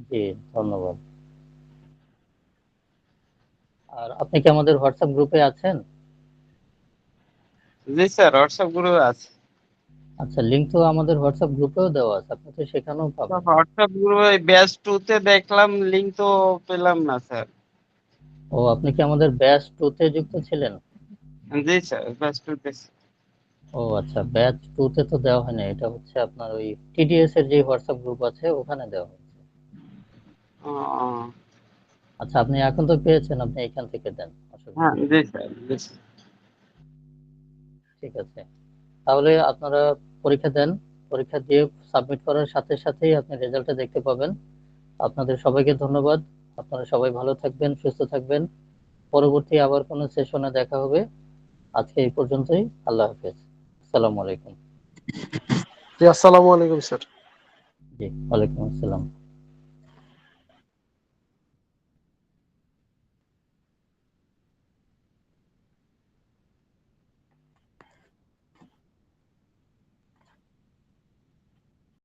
জি, ধন্যবাদ। আর আপনি কি আমাদের হোয়াটসঅ্যাপ গ্রুপে আছেন? জি স্যার, হোয়াটসঅ্যাপ গ্রুপে আছে। আচ্ছা, লিঙ্ক তো আমাদের হোয়াটসঅ্যাপ গ্রুপেও দেওয়া আছে, আপনি তো সেখানেও পাবেন। হোয়াটসঅ্যাপ গ্রুপে ব্যাচ 2 তে দেখলাম, লিংক তো পেলাম না স্যার। ও, আপনি কি আমাদের ব্যাচ 2 তে যুক্ত ছিলেন? জি স্যার, ব্যাচ 2 তে। ও আচ্ছা, ব্যাচ 2 তে তো দেওয়া হয় না, এটা হচ্ছে আপনার ওই টিডিএস এর যে হোয়াটসঅ্যাপ গ্রুপ আছে ওখানে দেওয়া হয়েছে। ও, আচ্ছা, আপনি এখন তো পেয়েছেন, আপনি এখান থেকে দেন, অসুবিধা হ্যাঁ নেই। জি স্যার, জি স্যার। ঠিক আছে, তাহলে আপনারা পরীক্ষা দেন, পরীক্ষা দিয়ে সাবমিট করার সাথে সাথেই আপনি রেজাল্টটা দেখতে পাবেন। আপনাদের সবাইকে ধন্যবাদ, আপনারা সবাই ভালো থাকবেন, সুস্থ থাকবেন। পরবর্তী আবার কোনো সেশনে দেখা হবে। আজকে এই পর্যন্তই। আল্লাহ হাফেজ। আসসালামু আলাইকুম। জি, আসসালামু আলাইকুম স্যার। জি, ওয়ালাইকুম আসসালাম।